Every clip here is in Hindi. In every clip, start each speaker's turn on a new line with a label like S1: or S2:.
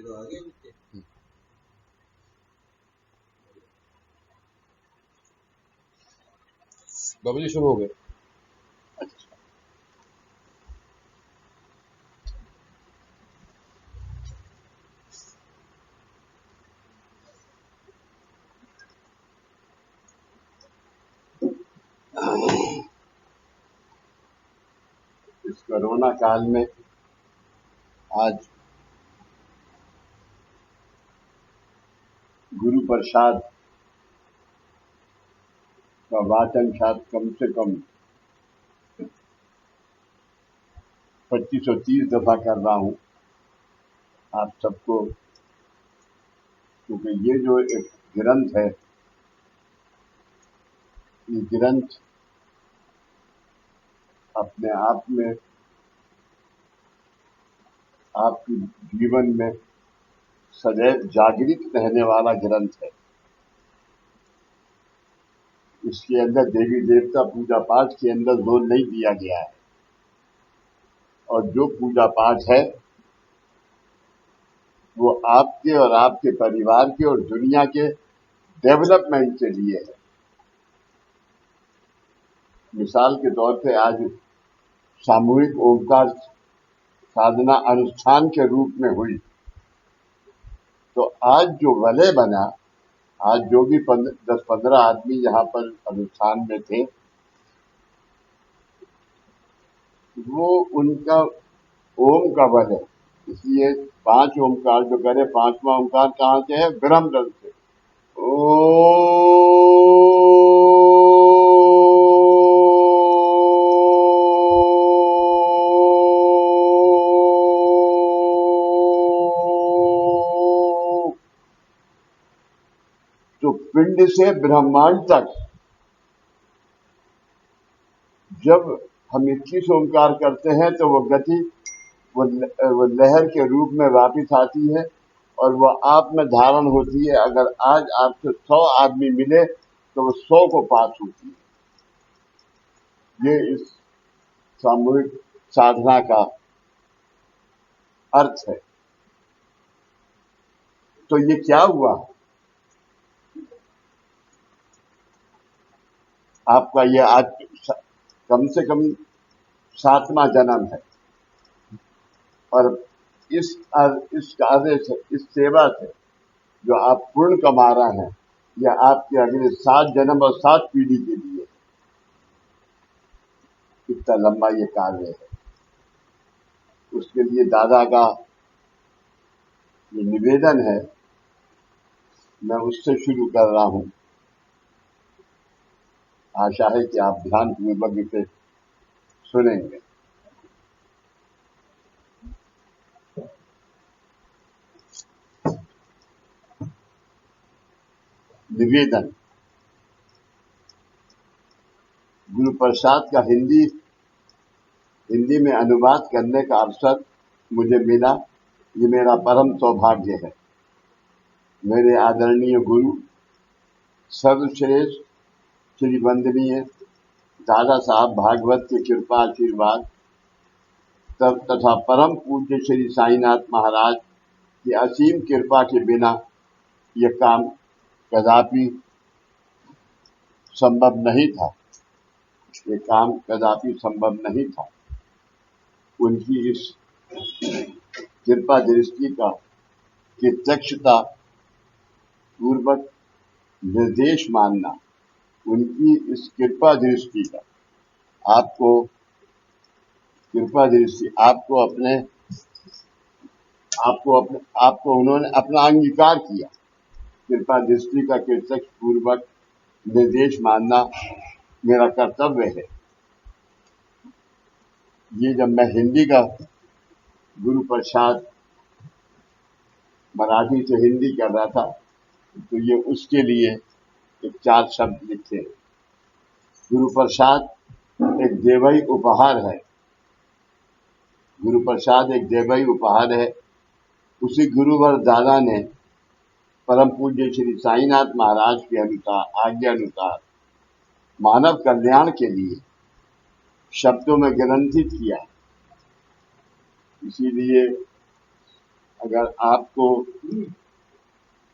S1: बाबू जी शुरू हो गए।
S2: इस कोरोना काल में आज गुरु प्रसाद का वाचन शायद कम से कम 2530 दफा कर रहा हूं आप सबको, क्योंकि ये जो एक ग्रंथ है, ये ग्रंथ अपने आप में आपके जीवन में सदैव जागृत रहने वाला ग्रंथ है। इसके अंदर देवी देवता पूजा पाठ के अंदर जोर नहीं दिया गया है, और जो पूजा पाठ है वो आपके और आपके परिवार के और दुनिया के डेवलपमेंट के लिए है। मिसाल के तौर पे आज सामूहिक ओंकार साधना अनुष्ठान के रूप में हुई, तो आज जो वलय बना, आज जो भी 10-15 आदमी यहाँ पर अनुष्ठान में थे, वो उनका ओम का बल है। इसलिए 5 ओंकार जो करे, 5वां ओंकार कहाँ से है? ब्रह्म दल से। ओ तो पिंड से ब्रह्मांड तक जब हम 21 ओंकार करते हैं तो वो गति वो लहर के रूप में वापिस आती है और वो आप में धारण होती है। अगर आज आपसे 100 आदमी मिले तो वो 100 को पास होती है। ये इस सामूहिक साधना का अर्थ है। तो ये क्या हुआ? आपका ये आज कम से कम 7वां जन्म है, और इस कार्य से, इस सेवा से जो आप पुण्य कमा रहे हैं, यह आपके अगले 7 जन्म और 7 पीढ़ी के लिए इतना लंबा ये कार्य है। उसके लिए दादा का ये निवेदन है, मैं उससे शुरू कर रहा हूं। आशा है कि आप ध्यानपूर्वक इसे सुनेंगे। निवेदन। गुरु प्रसाद का हिंदी में अनुवाद करने का अवसर मुझे मिला, ये मेरा परम सौभाग्य है। मेरे आदरणीय गुरु सर्वश्रेष्ठ श्री वंदनीय दादा साहब भागवत के कृपा आशीर्वाद तथा परम पूज्य श्री साईनाथ महाराज की असीम कृपा के बिना यह काम कदापि संभव नहीं था। ये काम कदापि संभव नहीं था। उनकी इस कृपा दृष्टि का प्रत्यक्षता पूर्वक निर्देश मानना, उनकी इस कृपा दृष्टि का आपको उन्होंने अपना अंगीकार किया। कृपा दृष्टि का प्रत्यक्ष पूर्वक निर्देश मानना मेरा कर्तव्य है। ये जब मैं हिंदी का गुरु प्रसाद मराठी से हिंदी कर रहा था, तो ये उसके लिए एक 4 शब्द लिखे। गुरु प्रसाद एक देवई उपहार है। गुरु प्रसाद एक देवई उपहार है। उसी गुरुवर दादा ने परम पूज्य श्री साईनाथ महाराज के आज्ञा अनुसार मानव कल्याण के लिए शब्दों में ग्रंथित किया। इसीलिए अगर आपको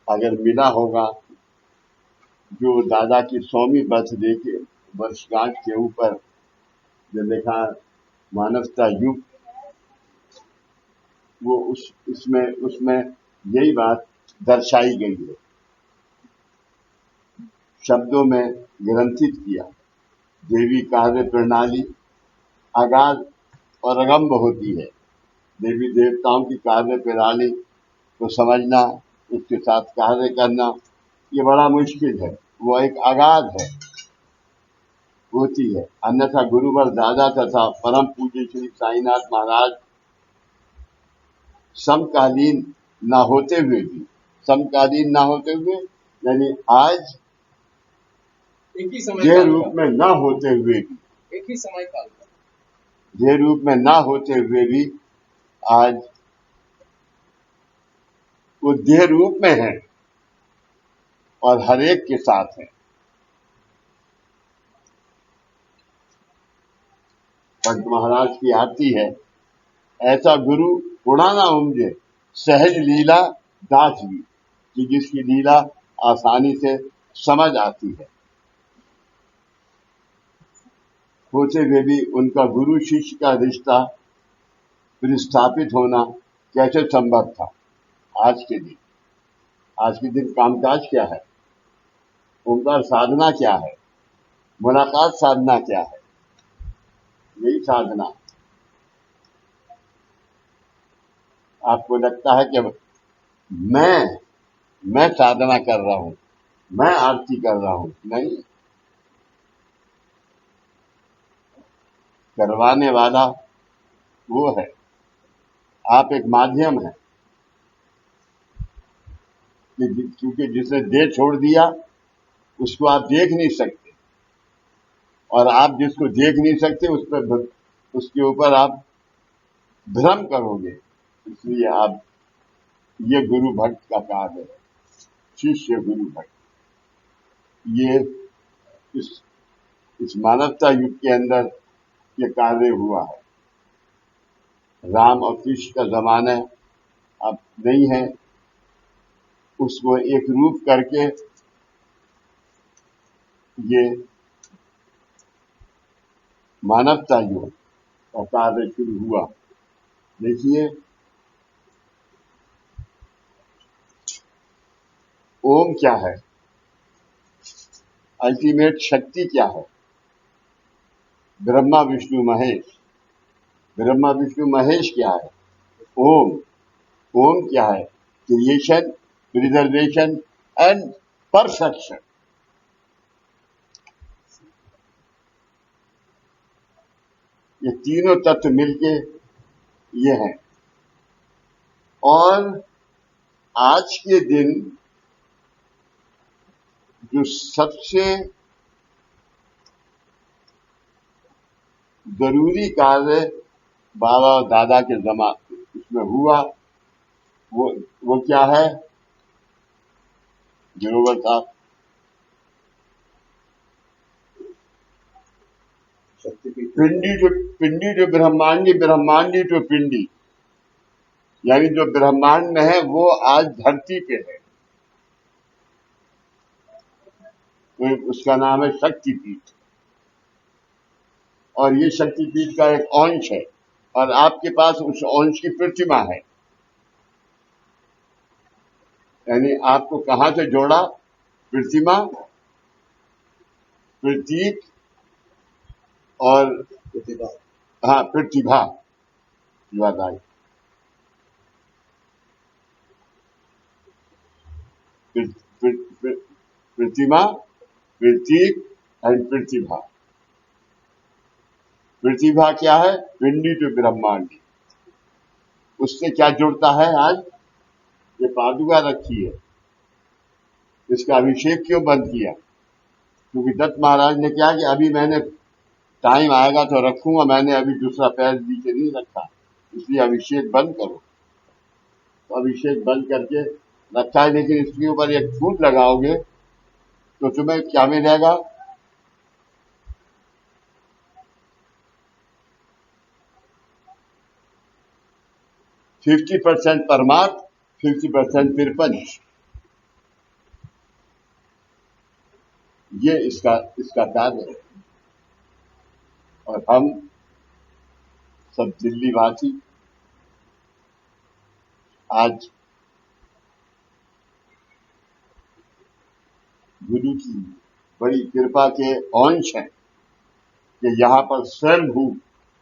S2: अगर मिला होगा जो दादा की 100वीं बर्थडे के वर्षगांठ के ऊपर जो लिखा मानवता युग, वो उसमें उसमें यही बात दर्शाई गई है, शब्दों में ग्रंथित किया। देवी कार्य प्रणाली अगाध और अगम्य होती है। देवी देवताओं की कार्य प्रणाली को समझना, उसके साथ कार्य करना, ये बड़ा मुश्किल है। वो एक अगाध है, होती है। अन्यथा गुरुवर दादा तथा परम पूज्य श्री साईनाथ महाराज समकालीन ना होते हुए भी, समकालीन ना होते हुए यानी आज
S1: एक ही समय
S2: जे रूप में ना होते हुए भी,
S1: एक ही समय काल
S2: जे रूप में ना होते हुए भी आज वो देह रूप में है और हर एक के साथ है। पंत महाराज की आरती है, ऐसा गुरु उड़ाना उमजे सहज लीला दास भी, कि जिसकी लीला आसानी से समझ आती है। होते हुए भी उनका गुरु शिष्य का रिश्ता विस्थापित होना कैसे संभव था। आज के दिन कामकाज क्या है, ओंकार साधना क्या है, मुलाकात साधना क्या है, यही साधना। आपको लगता है कि मैं साधना कर रहा हूं, मैं आरती कर रहा हूं, नहीं। करवाने वाला वो है, आप एक माध्यम है। क्योंकि जिसने देह छोड़ दिया उसको आप देख नहीं सकते, और आप जिसको देख नहीं सकते उसके ऊपर आप भ्रम करोगे। इसलिए आप, ये गुरु भक्त का कार्य है, शिष्य गुरु भक्त। ये इस मानवता युग के अंदर ये कार्य हुआ है। राम और कृष्ण का जमाना अब नहीं है, उसको एक रूप करके ये मानवता युग का कार्य शुरू हुआ। देखिए, ओम क्या है, अल्टीमेट शक्ति क्या है, ब्रह्मा विष्णु महेश। ब्रह्मा विष्णु महेश क्या है, ओम। ओम क्या है, क्रिएशन, प्रिजर्वेशन एंड परफेक्शन। ये तीनों तत्व मिलके ये हैं। और आज के दिन जो सबसे जरूरी कार्य बाबा और दादा के इसमें हुआ, वो क्या है, गुरुवर साहब? पिंडी जो ब्रह्मांडी, ब्रह्मांडी जो पिंडी, यानी जो ब्रह्मांड में है वो आज धरती पे है। तो उसका नाम है शक्तिपीठ, और ये शक्तिपीठ का एक अंश है, और आपके पास उस अंश की प्रतिमा है। यानी आपको कहां से जोड़ा, प्रतिमा, प्रतीक और प्रतिभा। हाँ, प्रतिभा, याद आई। प्रतिमा, प्रतीक एंड प्रतिभा। प्रतिभा क्या है, पिंडी टू ब्रह्मांडी। उससे क्या जुड़ता है, आज ये पादुका रखी है, इसका अभिषेक क्यों बंद किया? क्योंकि दत्त महाराज ने क्या कि अभी मैंने टाइम आएगा तो रखूंगा, मैंने अभी दूसरा पैर नीचे नहीं रखा, इसलिए अभिषेक बंद करो। तो अभिषेक बंद करके रखा है, लेकिन इसके ऊपर एक फूट लगाओगे तो तुम्हें क्या मिलेगा, 50% परमार्थ, 50% प्रपंच। ये इसका कार्य है। और हम सब दिल्ली वासी आज गुरु की बड़ी कृपा के अंश हैं कि यहाँ पर स्वयंभू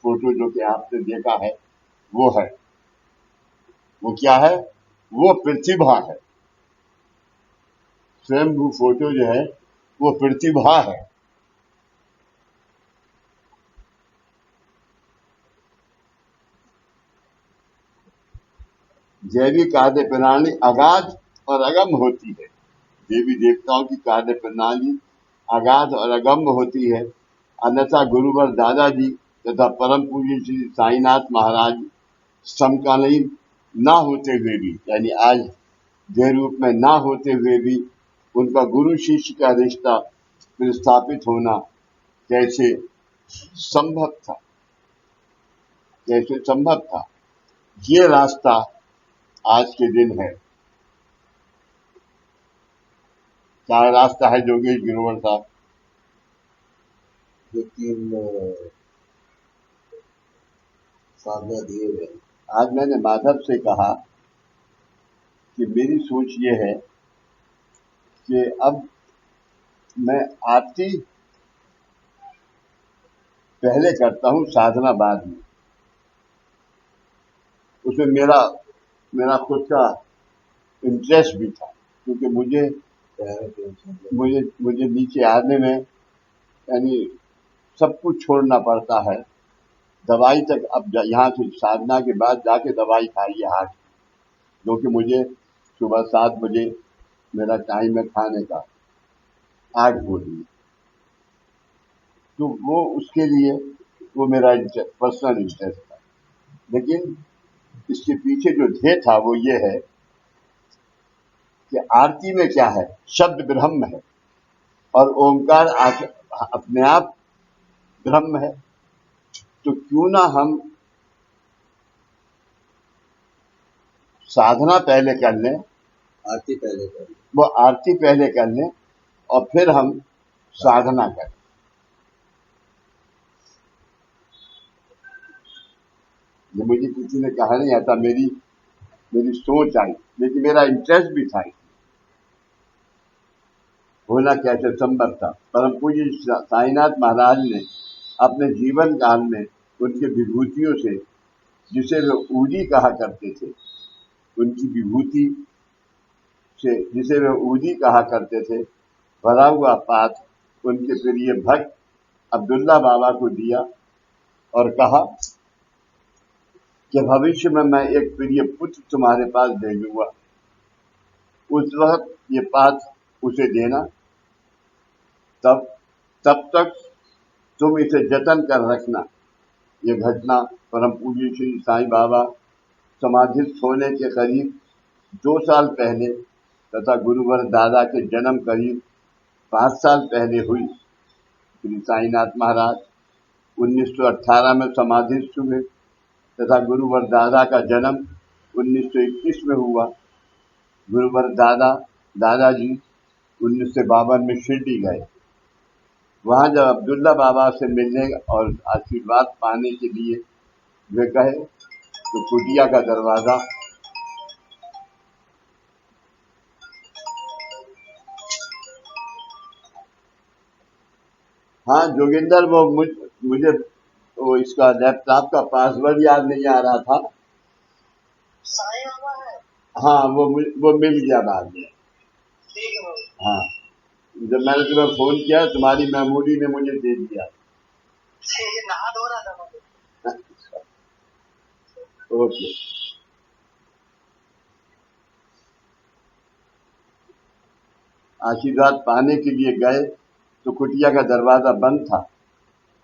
S2: फोटो जो कि आपने देखा है वो है। वो क्या है? वो प्रतिभा है। स्वयंभू फोटो जो है वो प्रतिभा है। जैविक आदि प्रणाली अगाध और अगम होती है। देवी देवताओं की कार्य प्रणाली अगाध और अगम्य होती है। अन्यथा गुरुवर दादाजी तथा परम पूज्य श्री साईनाथ महाराज समकालीन ना होते हुए भी, यानी आज देह रूप में ना होते हुए भी उनका गुरु शिष्य का रिश्ता प्रस्थापित होना कैसे संभव था, कैसे संभव था? ये रास्ता आज के दिन है। क्या रास्ता है जोगेश गिरोवर साहब?
S3: जो 3 साधना दिए हुए हैं।
S2: आज मैंने माधव से कहा कि मेरी सोच ये है कि अब मैं आरती पहले करता हूँ, साधना बाद में। उसमें मेरा खुद का इंटरेस्ट भी था, क्योंकि मुझे नीचे आने में, यानी सब कुछ छोड़ना पड़ता है। दवाई तक अब यहाँ से साधना के बाद जाके दवाई खाई है हार्ट, जो कि मुझे सुबह 7 बजे मेरा टाइम है खाने का, 8 गोली। तो वो उसके लिए वो मेरा पर्सनल इंटरेस्ट था। लेकिन इसके पीछे जो ध्येय था वो ये है कि आरती में क्या है? शब्द ब्रह्म है और ओंकार अपने आप ब्रह्म है। तो क्यों ना हम साधना पहले कर लें,
S3: आरती पहले कर लें।
S2: वो आरती पहले कर लें और फिर हम साधना करें। ये मुझे किसी ने कहा नहीं आता, मेरी सोच आई, लेकिन मेरा इंटरेस्ट भी था। होना कैसे संभव था? परम पूज्य साईनाथ महाराज ने अपने जीवन काल में उनके विभूतियों से, जिसे वे ऊदी कहा करते थे, उनकी विभूति से जिसे वे ऊदी कहा करते थे, भरा हुआ पात उनके प्रिय भक्त अब्दुल्ला बाबा को दिया और कहा कि भविष्य में मैं एक प्रिय पुत्र तुम्हारे पास भेजूंगा, उस वक्त ये पात उसे देना, तब तक तुम इसे जतन कर रखना। ये घटना परम पूज्य श्री साईं बाबा समाधिस्थ होने के करीब 2 साल पहले तथा गुरुवर दादा के जन्म करीब 5 साल पहले हुई। श्री साईनाथ महाराज 1918 में समाधिस्थ हुए तथा गुरुवर दादा का जन्म 1921 में हुआ। गुरुवर दादाजी 1952 में शिरडी गए। वहां जब अब्दुल्ला बाबा से मिलने और आशीर्वाद पाने के लिए वे गए तो कुटिया का दरवाजा हाँ जोगिंदर, वो मुझे वो इसका लैपटॉप का पासवर्ड याद नहीं आ रहा था। हाँ, वो मिल गया बाद में। हाँ, जब मैंने तुम्हें फोन किया तुम्हारी मेमोरी ने मुझे दे दिया।
S1: नहा धो रहा था।
S2: ओके। आशीर्वाद पाने के लिए गए तो कुटिया का दरवाजा बंद था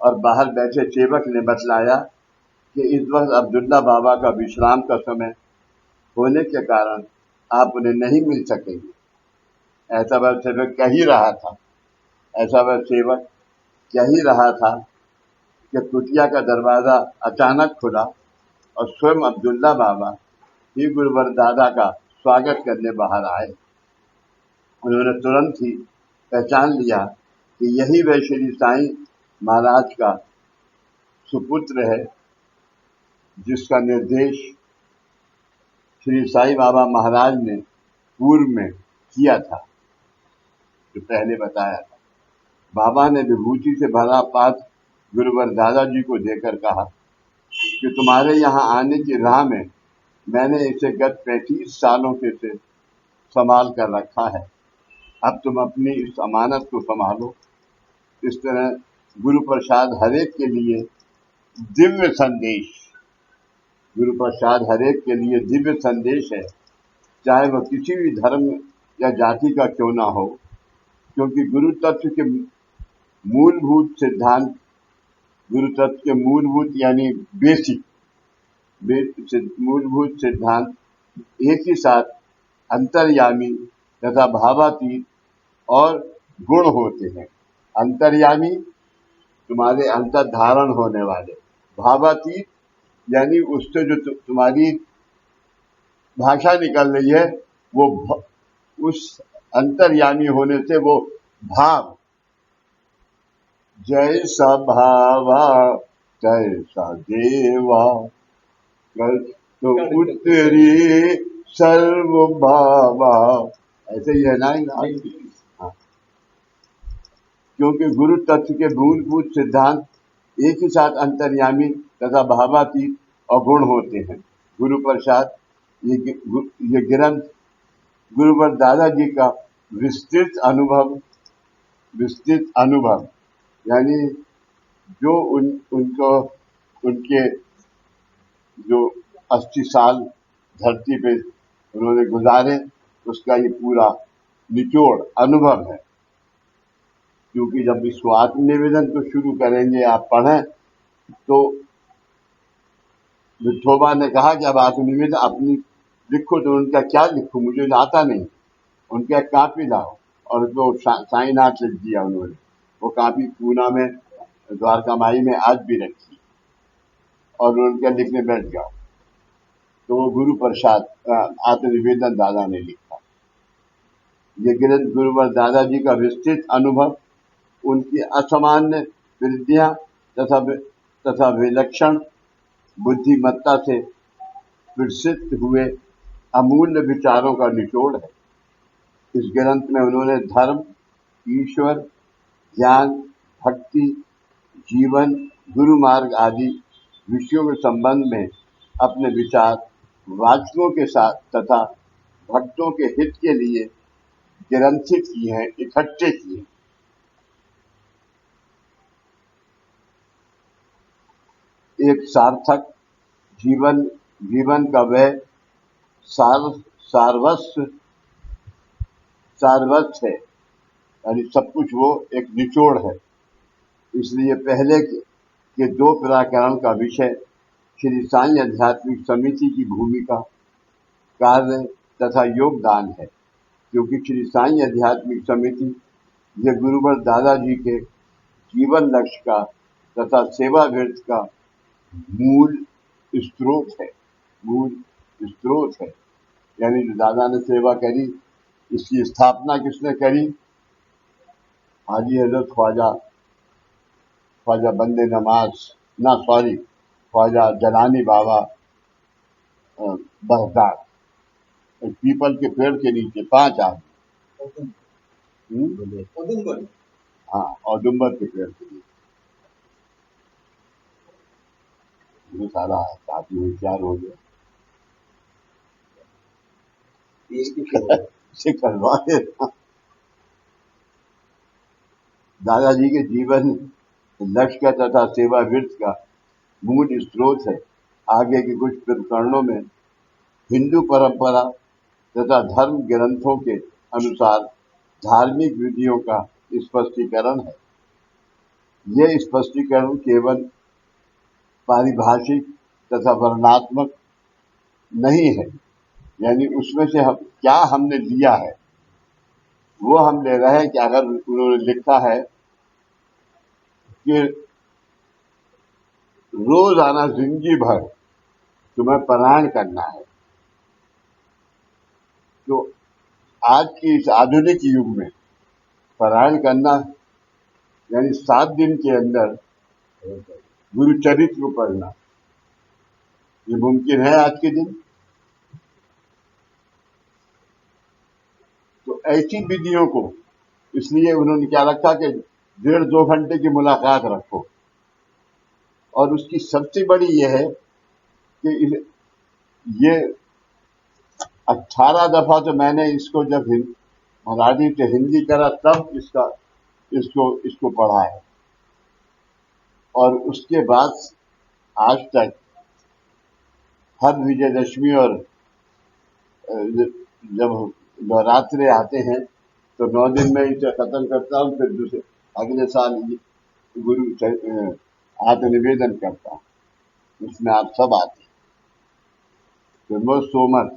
S2: और बाहर बैठे सेवक ने बतलाया कि इस वक्त अब्दुल्ला बाबा का विश्राम का समय होने के कारण आप उन्हें नहीं मिल सकेंगे। ऐसा वह सेवक कह ही रहा था कि कुटिया का दरवाजा अचानक खुला और स्वयं अब्दुल्ला बाबा ही गुरुवर दादा का स्वागत करने बाहर आए। उन्होंने तुरंत ही पहचान लिया कि यही वह श्री साईं महाराज का सुपुत्र है, जिसका निर्देश श्री साईं बाबा महाराज ने पूर्व में किया था, जो पहले बताया था। बाबा ने विभूति से भरा पात्र गुरुवर दादाजी को देकर कहा कि तुम्हारे यहाँ आने की राह में मैंने इसे गत 35 सालों के से संभाल कर रखा है। अब तुम अपनी इस अमानत को संभालो। इस तरह गुरु प्रसाद हरेक के लिए दिव्य संदेश, गुरु प्रसाद हरेक के लिए दिव्य संदेश है, चाहे वह किसी भी धर्म या जाति का क्यों ना हो, क्योंकि गुरु तत्व के मूलभूत सिद्धांत, गुरु तत्व के मूलभूत यानी बेसिक मूलभूत सिद्धांत एक ही साथ अंतर्यामी तथा भावातीत और गुण होते हैं। अंतर्यामी तुम्हारे अंतर धारण होने वाले, भावातीत यानी उससे जो तुम्हारी भाषा निकल रही है वो उस अंतर्यामी होने से वो भाव, जैसा भावा तैसा देवा, तो उत्तरी सर्व भावा, ऐसे ही है ना। हाँ। क्योंकि गुरु तत्व के मूलभूत सिद्धांत एक ही साथ अंतर्यामी तथा भावातीत और गुण होते हैं। गुरु प्रसाद ये ग्रंथ गुरुवर दादाजी का विस्तृत अनुभव यानी जो उनके जो 80 साल धरती पे उन्होंने गुजारे, उसका ये पूरा निचोड़ अनुभव है। क्योंकि जब इसको आत्मनिवेदन को शुरू करेंगे, आप पढ़ें तो विठोबा ने कहा कि अब आत्मनिवेदन अपनी लिखो, तो उनका क्या लिखो, मुझे आता नहीं। उनका एक कापी लाओ, और तो साईनाथ लिख दिया उन्होंने। वो कापी पूना में द्वारका माई में आज भी रखी, और उनके लिखने बैठ जाओ तो वो गुरु प्रसाद आत्मनिवेदन दादा ने लिखा। ये ग्रंथ गुरुवर दादाजी का विस्तृत अनुभव, उनकी असामान्य वृद्धियां तथा विलक्षण बुद्धिमत्ता से विकसित हुए अमूल्य विचारों का निचोड़ है। इस ग्रंथ में उन्होंने धर्म, ईश्वर, ज्ञान, भक्ति, जीवन, गुरु मार्ग आदि विषयों के संबंध में अपने विचार वाचकों के साथ तथा भक्तों के हित के लिए ग्रंथित किए हैं, इकट्ठे किए। एक सार्थक जीवन का वह सारवत्स है, यानी सब कुछ वो एक निचोड़ है। इसलिए पहले के 2 प्रकरण का विषय श्री साईं आध्यात्मिक समिति की भूमिका, कार्य तथा योगदान है। क्योंकि श्री साईं आध्यात्मिक समिति यह गुरुवर दादाजी के जीवन लक्ष्य का तथा सेवा वृत्त का मूल स्रोत है। यानी जो दादा ने सेवा करी, इसकी स्थापना किसने करी? हाजी हजरत ख्वाजा बंदे नमाज ख्वाजा जलानी बाबा बगदाद, पीपल के पेड़ के नीचे 5 आदमी, हाँ, औदुंबर के पेड़ के नीचे। ये सारा काफी होशियार हो गया, से करवा देना। दादाजी के जीवन लक्ष्य तथा सेवा वृत्त का मूल स्रोत है। आगे के कुछ प्रकरणों में हिंदू परंपरा तथा धर्म ग्रंथों के अनुसार धार्मिक विधियों का स्पष्टीकरण है। यह स्पष्टीकरण केवल पारिभाषिक तथा वर्णनात्मक नहीं है, यानी उसमें से क्या हमने लिया है वो हम ले रहे हैं। कि अगर उन्होंने लिखा है कि रोजाना जिंदगी भर तुम्हें पारायण करना है, तो आज की इस आधुनिक युग में पारायण करना यानी 7 दिन के अंदर गुरु चरित्र को पढ़ना, ये मुमकिन है आज के दिन? तो ऐसी विधियों को इसलिए उन्होंने क्या रखा कि 1.5-2 घंटे की मुलाकात रखो। और उसकी सबसे बड़ी यह है कि ये 18 दफा तो मैंने इसको जब मराठी से हिंदी करा तब इसको पढ़ा है, और उसके बाद आज तक हर विजयदशमी और जब नवरात्रे आते हैं तो 9 दिन में इसे खत्म करता हूँ, फिर दूसरे अगले साल गुरु आत्मनिवेदन करता हूँ, उसमें आप सब आते हैं। तो सोमत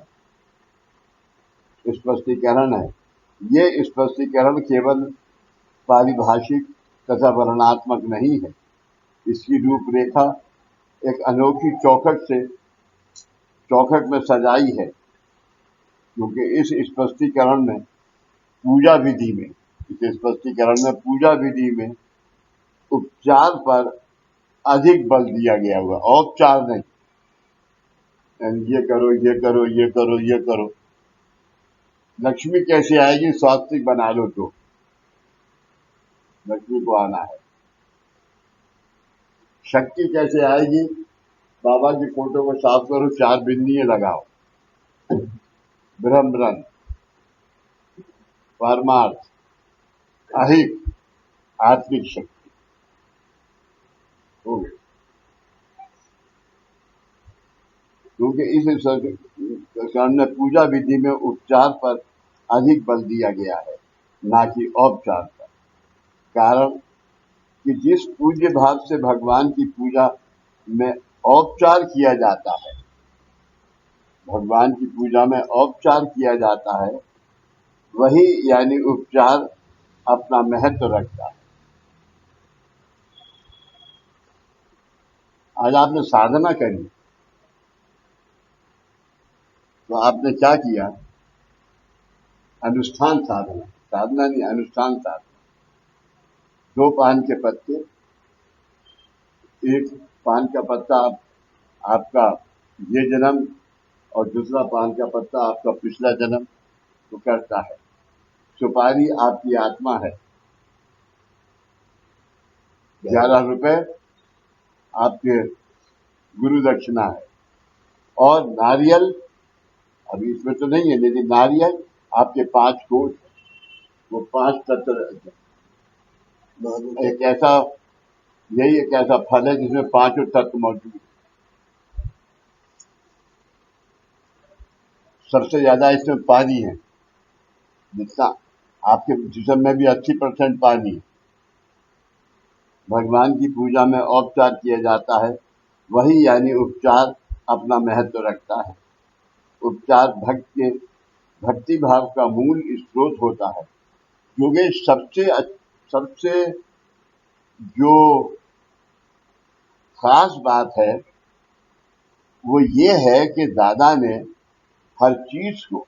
S2: स्पष्टीकरण है। ये स्पष्टीकरण केवल पारिभाषिक तथा वर्णनात्मक नहीं है, इसकी रूपरेखा एक अनोखी चौखट में सजाई है, क्योंकि इस स्पष्टीकरण में पूजा विधि में उपचार पर अधिक बल दिया गया हुआ, औपचार नहीं। ये करो, ये करो, ये करो, ये करो। लक्ष्मी कैसे आएगी? स्वास्तिक बना लो तो लक्ष्मी को आना है। शक्ति कैसे आएगी? बाबा की फोटो को साफ करो, 4 बिंदियां लगाओ। ब्रह्मरन, परमार्थ, अहिक, आत्मिक शक्ति हो गई। क्योंकि इस सामने पूजा विधि में उपचार पर अधिक बल दिया गया है, ना कि औपचार पर। कारण कि जिस पूज्य भाव से भगवान की पूजा में औपचार किया जाता है, वही यानी उपचार अपना महत्व रखता है। आज आपने साधना करी तो आपने क्या किया? अनुष्ठान साधना नहीं, अनुष्ठान साधना। 2 पान के पत्ते, एक पान का पत्ता आपका ये जन्म और दूसरा पान का पत्ता आपका पिछला जन्म तो करता है। सुपारी आपकी आत्मा है, 11 रुपए आपके गुरु दक्षिणा है, और नारियल अभी इसमें तो नहीं है, लेकिन नारियल आपके 5 कोष, वो 5 तत्व। एक ऐसा फल है जिसमें 5 तत्व मौजूद है। सबसे ज्यादा इसमें पानी है, जितना आपके जिस्म में भी 80% पानी है। भगवान की पूजा में औपचार किया जाता है, वही यानी उपचार अपना महत्व रखता है। उपचार भक्ति भाव का मूल स्रोत होता है, क्योंकि सबसे जो खास बात है वो ये है कि दादा ने हर चीज को,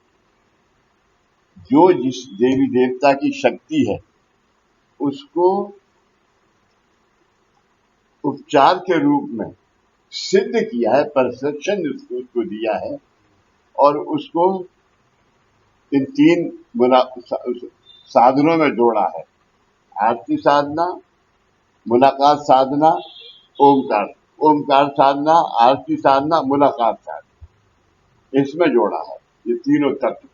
S2: जो जिस देवी देवता की शक्ति है, उसको उपचार के रूप में सिद्ध किया है, परसेप्शन उसको दिया है, और उसको इन 3 साधनों में जोड़ा है। आरती साधना, मुलाकात साधना, ओमकार साधना, आरती साधना, मुलाकात साधना, इसमें जोड़ा है ये तीनों तत्व।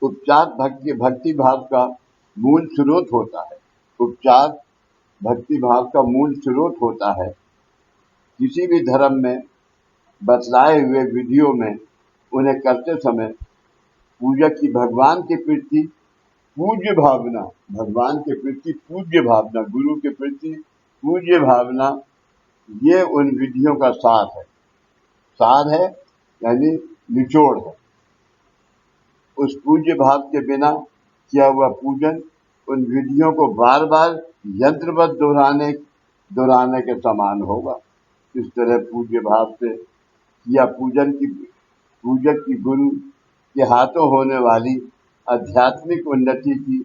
S2: उपचार भक्ति भाव का मूल स्रोत होता है। उपचार भक्ति भाव का मूल स्रोत होता है। किसी भी धर्म में बतलाए हुए विधियों में उन्हें करते समय पूजक की भगवान के प्रति पूज्य भावना, गुरु के प्रति पूज्य भावना, ये उन विधियों का सार है यानी निचोड़ है। उस पूज्य भाव के बिना किया हुआ पूजन उन विधियों को बार बार यंत्रवत दोहराने के समान होगा। इस तरह पूज्य भाव से या पूजक की गुरु के हाथों होने वाली आध्यात्मिक उन्नति की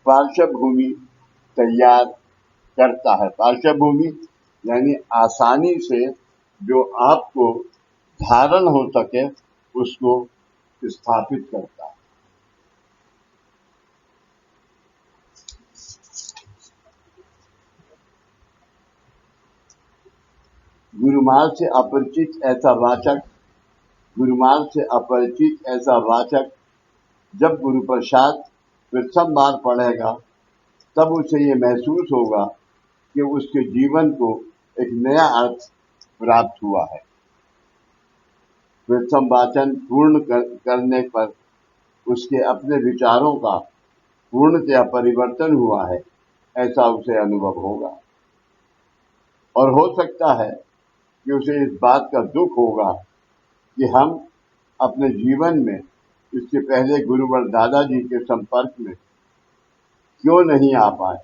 S2: पार्श्वभूमि तैयार करता है। पार्श्वभूमि यानी आसानी से जो आपको धारण हो सके उसको स्थापित करता है। गुरुमार्ग से अपरिचित ऐसा वाचक जब गुरु प्रसाद प्रथम बार पढ़ेगा तब उसे ये महसूस होगा कि उसके जीवन को एक नया अर्थ प्राप्त हुआ है। प्रथम वाचन पूर्ण करने पर उसके अपने विचारों का पूर्णतया परिवर्तन हुआ है, ऐसा उसे अनुभव होगा। और हो सकता है कि उसे इस बात का दुख होगा कि हम अपने जीवन में इसके पहले गुरुवर दादाजी के संपर्क में क्यों नहीं आ पाए,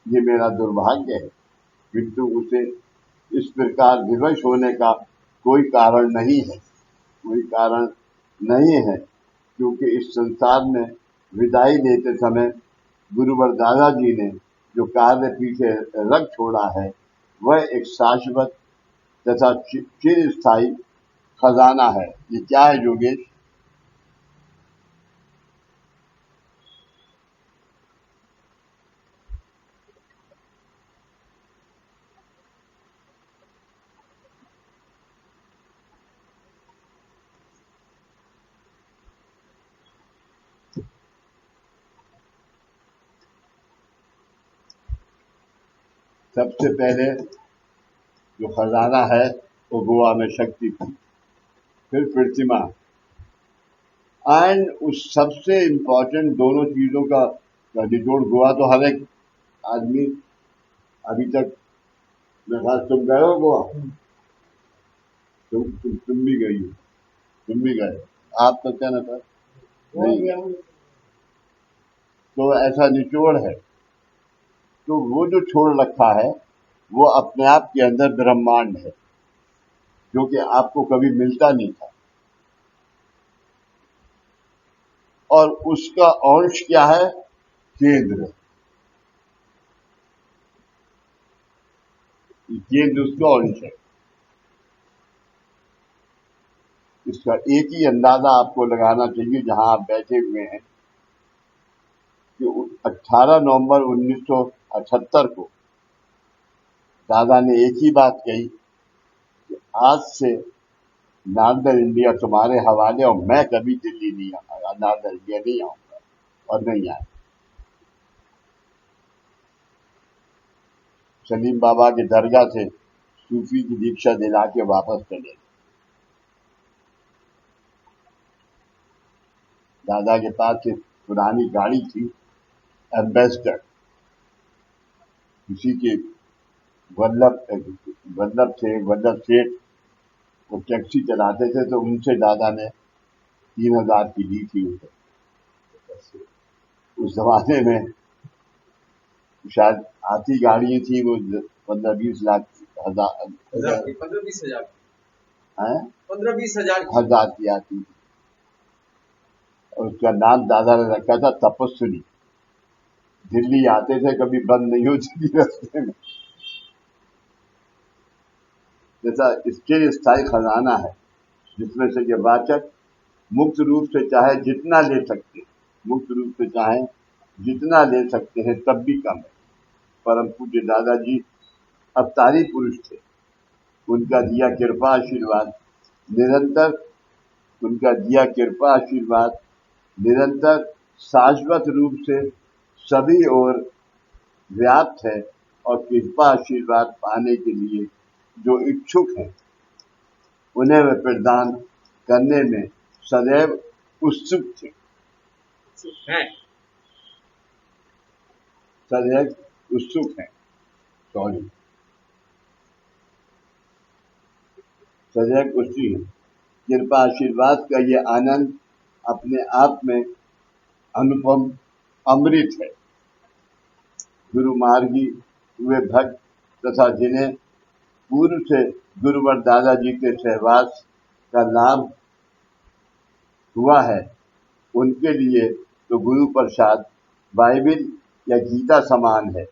S2: ये मेरा दुर्भाग्य है। किंतु उसे इस प्रकार विवश होने का कोई कारण नहीं है, क्योंकि इस संसार में विदाई लेते समय गुरुवर दादाजी ने जो कार्य पीछे रख छोड़ा है वह एक शाश्वत तथा चिरस्थायी खजाना है। ये क्या है योगेश? सबसे पहले जो खजाना है वो गोवा में शक्ति थी, फिर प्रतिमा, एंड उस सबसे इम्पोर्टेंट दोनों चीजों का निचोड़ गोवा तो हर एक आदमी अभी तक तुम गए हो गोवा? तुम भी गई हो, तुम भी गए, आप तो क्या ना सर नहीं, तो ऐसा निचोड़ है। तो वो जो छोड़ रखा है वो अपने आप के अंदर ब्रह्मांड है, जो कि आपको कभी मिलता नहीं था। और उसका अंश क्या है? केंद्र। केंद्र उसका अंश है। इसका एक ही अंदाजा आपको लगाना चाहिए जहां आप बैठे हुए हैं कि 18 नवंबर 1978 को दादा ने एक ही बात कही कि आज से नॉर्दर्न इंडिया तुम्हारे हवाले, और मैं कभी दिल्ली नहीं आऊंगा, नॉर्दर्न इंडिया नहीं आऊंगा और नहीं आए। सलीम बाबा की दरगाह से सूफी की दीक्षा दिला के वापस चले। दादा के पास एक पुरानी गाड़ी थी, एम्बेसडर, किसी के वल्लभ सेठ वो टैक्सी चलाते थे, तो उनसे दादा ने 3000 की ली थी उसे। उस जमाने में शायद आती गाड़ियां थी वो 15-20 लाख
S3: 15-20
S2: हजार की आती थी। और उसका नाम दादा ने रखा था तपस्विनी। दिल्ली आते थे, कभी बंद नहीं होती थी रास्ते में। जैसा स्थिर स्थायी खजाना है जिसमें से ये वाचक मुक्त रूप से चाहे जितना ले सकते हैं तब भी कम है। परम पूज्य दादाजी अवतारी पुरुष थे। उनका दिया कृपा आशीर्वाद निरंतर शाश्वत रूप से सभी ओर व्याप्त है, और कृपा आशीर्वाद पाने के लिए जो इच्छुक हैं उन्हें वे प्रदान करने में सदैव उत्सुक थे। कृपा आशीर्वाद का ये आनंद अपने आप में अनुपम अमृत है। गुरु मार्गी हुए भक्त तथा जिन्हें पूर्व से गुरुवर दादाजी के सहवास का लाभ हुआ है, उनके लिए तो गुरु प्रसाद बाइबिल या गीता समान है।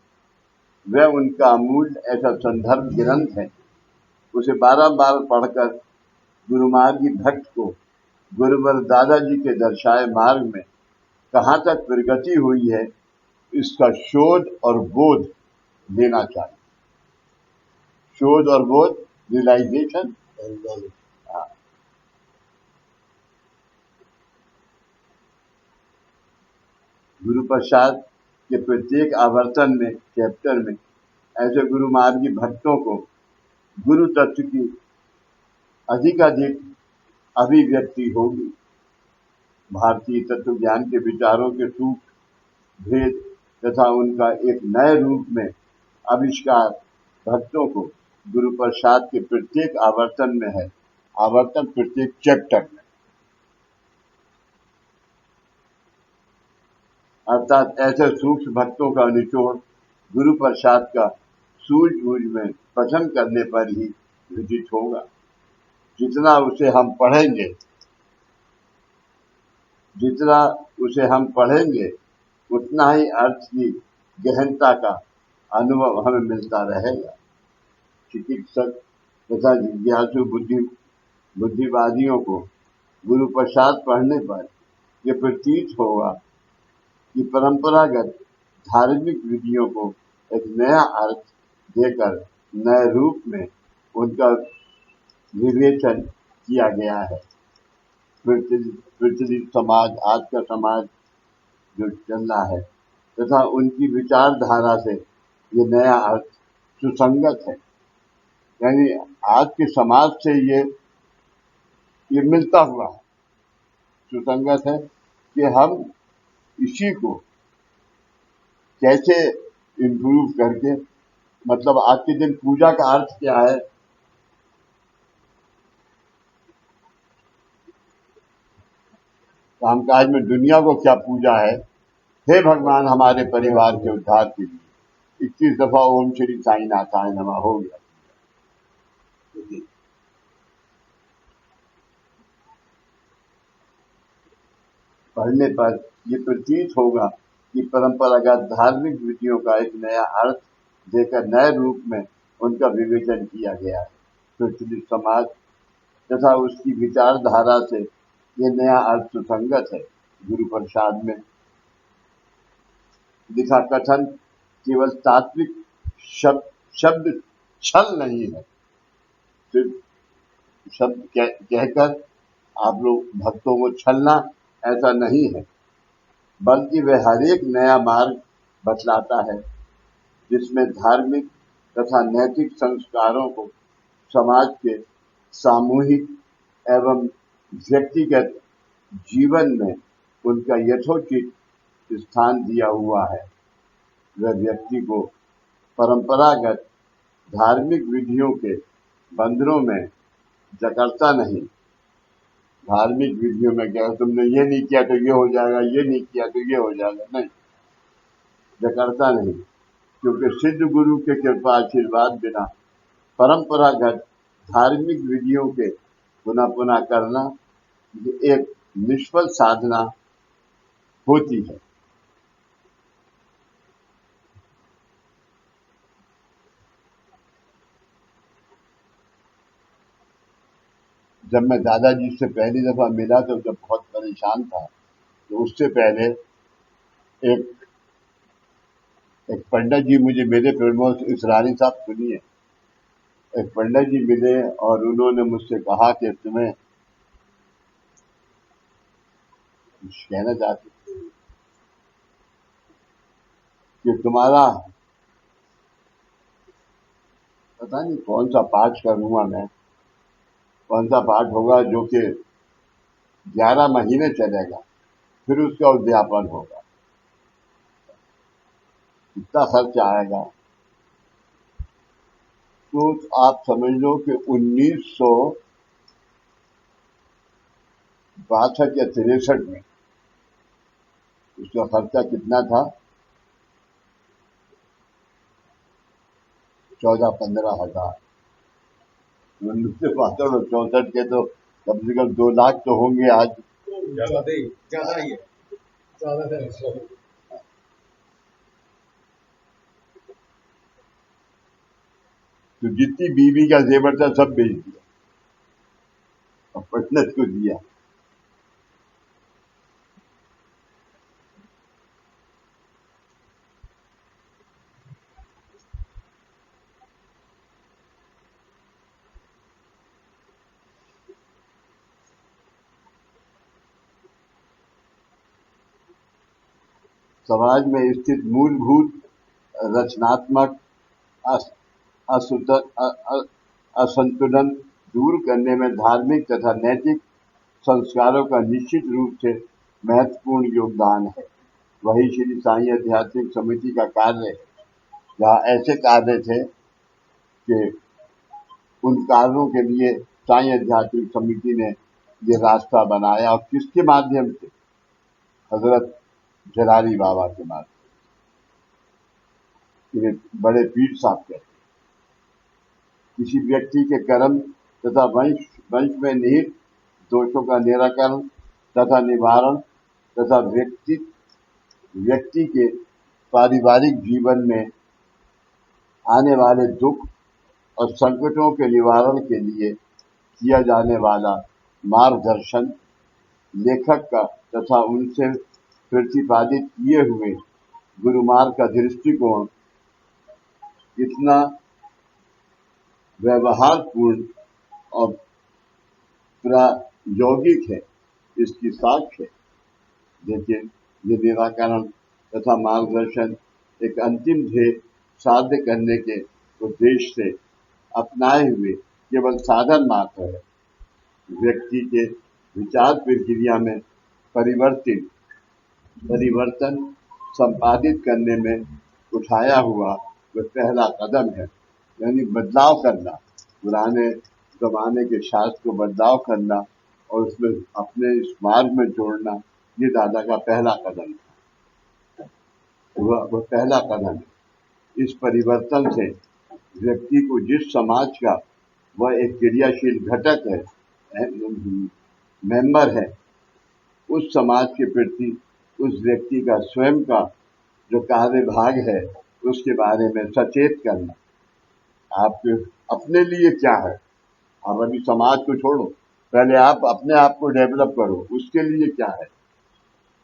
S2: वह उनका अमूल्य ऐसा संदर्भ ग्रंथ है। उसे बारंबार पढ़कर गुरुमार्गी भक्त को गुरुवर दादाजी के दर्शाए मार्ग में कहाँ तक प्रगति हुई है, इसका शोध और बोध लेना चाहिए। शोध और बोध, रियलाइजेशन। गुरु प्रसाद के प्रत्येक आवर्तन में, चैप्टर में ऐसे गुरुमार्गी भक्तों को गुरु तत्व की अधिकाधिक अभिव्यक्ति होगी। भारतीय तत्व ज्ञान के विचारों के सूक्ष्म भेद तथा उनका एक नए रूप में आविष्कार भक्तों को गुरु प्रसाद के प्रत्येक आवर्तन में है, आवर्तन प्रत्येक चैप्टर में, अर्थात ऐसे सूक्ष्म भक्तों का निचोड़ गुरु प्रसाद का सूझबूझ में पठन करने पर ही विदित होगा। जितना उसे हम पढ़ेंगे उतना ही अर्थ की गहनता का अनुभव हमें मिलता रहेगा। चिकित्सक तथा जिज्ञासु बुद्धिवादियों को गुरु प्रसाद पढ़ने पर यह प्रतीत होगा कि परंपरागत धार्मिक विधियों को एक नया अर्थ देकर नए रूप में उनका विवेचन किया गया है। प्रचलित समाज, आज का समाज जो चल रहा है तथा उनकी विचारधारा से ये नया अर्थ सुसंगत है। यानी आज के समाज से ये मिलता हुआ है, सुसंगत है कि हम इसी को कैसे इम्प्रूव करके, मतलब आज के दिन पूजा का अर्थ क्या है, कामकाज में दुनिया को क्या पूजा है। हे भगवान, हमारे परिवार के उद्धार के लिए 21 दफा ओम श्री साई नाथाय नमः हो गया। पढ़ने पर यह प्रतीत होगा कि परंपरागत धार्मिक विधियों का एक नया अर्थ देकर नए रूप में उनका विवेचन किया गया है। प्रचलित समाज तथा उसकी विचारधारा से ये नया अर्थ सुसंगत है। गुरु प्रसाद में लिखा कथन केवल तात्विक शब्द छल नहीं है, सिर्फ शब्द कहकर आप लोग भक्तों को छलना ऐसा नहीं है, बल्कि वह हर एक नया मार्ग बतलाता है जिसमें धार्मिक तथा नैतिक संस्कारों को समाज के सामूहिक एवं व्यक्तिगत जीवन में उनका यथोचित स्थान दिया हुआ है। वह व्यक्ति को परंपरागत धार्मिक विधियों के बंधनों में जकड़ता नहीं। धार्मिक विधियों में क्या, तुमने ये नहीं किया तो ये हो जाएगा, ये नहीं किया तो ये हो जाएगा, नहीं, जकड़ता नहीं, क्योंकि सिद्ध गुरु के कृपा आशीर्वाद बिना परंपरागत धार्मिक विधियों के पुनः पुनः करना ये एक निष्फल साधना होती है। जब मैं दादाजी से पहली दफा मिला तो जब बहुत परेशान था, तो उससे पहले एक पंडित जी मुझे मिले, प्रमोद इसरानी साहब, सुनिए, एक पंडित जी मिले और उन्होंने मुझसे कहा कि तुम्हें कुछ कहना चाहते कि तुम्हारा पता नहीं कौन सा पाठ करूंगा मैं, कौन सा पाठ होगा जो कि 11 महीने चलेगा, फिर उसका उद्यापन होगा, इतना खर्च आएगा। तो आप समझ लो कि 1962 या 63 में उसका खर्चा कितना था, 14-15 हजार। 1962 और 64 के तो कम से कम 2 लाख तो होंगे आज।
S3: ज्यादा ही है, ज्यादा है।
S2: तो जितनी बीवी का जेवर था सब बेच दिया और पंडित को दिया। समाज में स्थित मूलभूत रचनात्मक असंतुलन दूर करने में धार्मिक तथा नैतिक संस्कारों का निश्चित रूप से महत्वपूर्ण योगदान है। वही श्री साईं आध्यात्मिक समिति का कार्य है, जहाँ ऐसे कार्य थे कि उन कार्यों के लिए साईं आध्यात्मिक समिति ने ये रास्ता बनाया। और किसके माध्यम से? हजरत जलाली बाबा के माध्यम से। बड़े पीर साहब कहते, किसी व्यक्ति के कर्म तथा वंश में निहित दोषों का निराकरण तथा निवारण तथा व्यक्ति के पारिवारिक जीवन में आने वाले दुख और संकटों के निवारण के लिए किया जाने वाला मार्गदर्शन लेखक का तथा उनसे प्रतिपादित किए हुए गुरु मार्ग का दृष्टिकोण इतना व्यवहारपूर्ण और प्रायोगिक है, इसकी साक्ष्य है। देखिए, ये निराकरण तथा मार्गदर्शन एक अंतिम ध्येय साध्य करने के उद्देश्य से अपनाए हुए केवल साधन मात्र है। व्यक्ति के विचार प्रक्रिया में परिवर्तन संपादित करने में उठाया हुआ वह पहला कदम है। यानी बदलाव करना, पुराने जमाने के शास्त्र को बदलाव करना और उसमें अपने इस मार्ग में जोड़ना, ये दादा का पहला कदम है। वह पहला कदम है। इस परिवर्तन से व्यक्ति को जिस समाज का वह एक क्रियाशील घटक है, मेंबर है, उस समाज के प्रति उस व्यक्ति का स्वयं का जो कार्यभाग है उसके बारे में सचेत करना। आप अपने लिए क्या है, आप अभी समाज को छोड़ो, पहले आप अपने आप को डेवलप करो, उसके लिए क्या है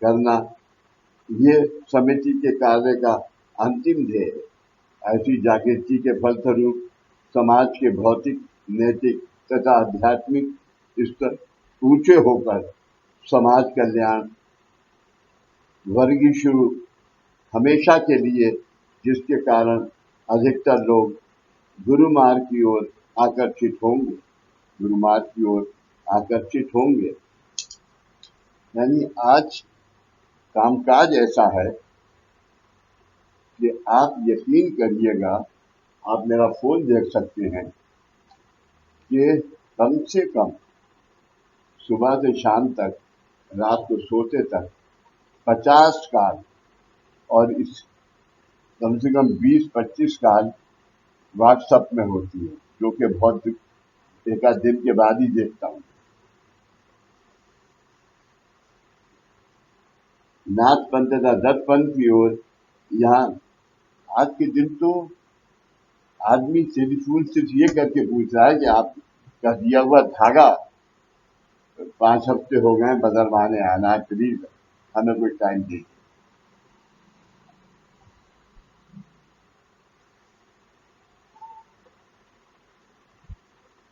S2: करना। ये समिति के कार्य का अंतिम ध्येय है। ऐसी जागृति के फलस्वरूप समाज के भौतिक, नैतिक तथा आध्यात्मिक स्तर ऊंचे होकर समाज कल्याण वर्गीय शुरू हमेशा के लिए, जिसके कारण अधिकतर लोग गुरु मार्ग की ओर आकर्षित होंगे, गुरु मार्ग की ओर आकर्षित होंगे। यानी आज कामकाज ऐसा है कि आप यकीन करिएगा, आप मेरा फोन देख सकते हैं कि कम से कम सुबह से शाम तक, रात को सोते तक 50 कॉल और इस कम से कम 20-25 कॉल व्हाट्सएप में होती है, जो कि बहुत एक आध दिन के बाद ही देखता हूँ। नाथ पंथ तथा दत्त पंथ की ओर यहाँ आज के दिन तो आदमी टेलीफोन सिर्फ ये करके पूछ रहा है कि आपका दिया हुआ धागा 5 हफ्ते हो गए बदलवाने आना है, प्लीज हमें कोई टाइम दीजिए।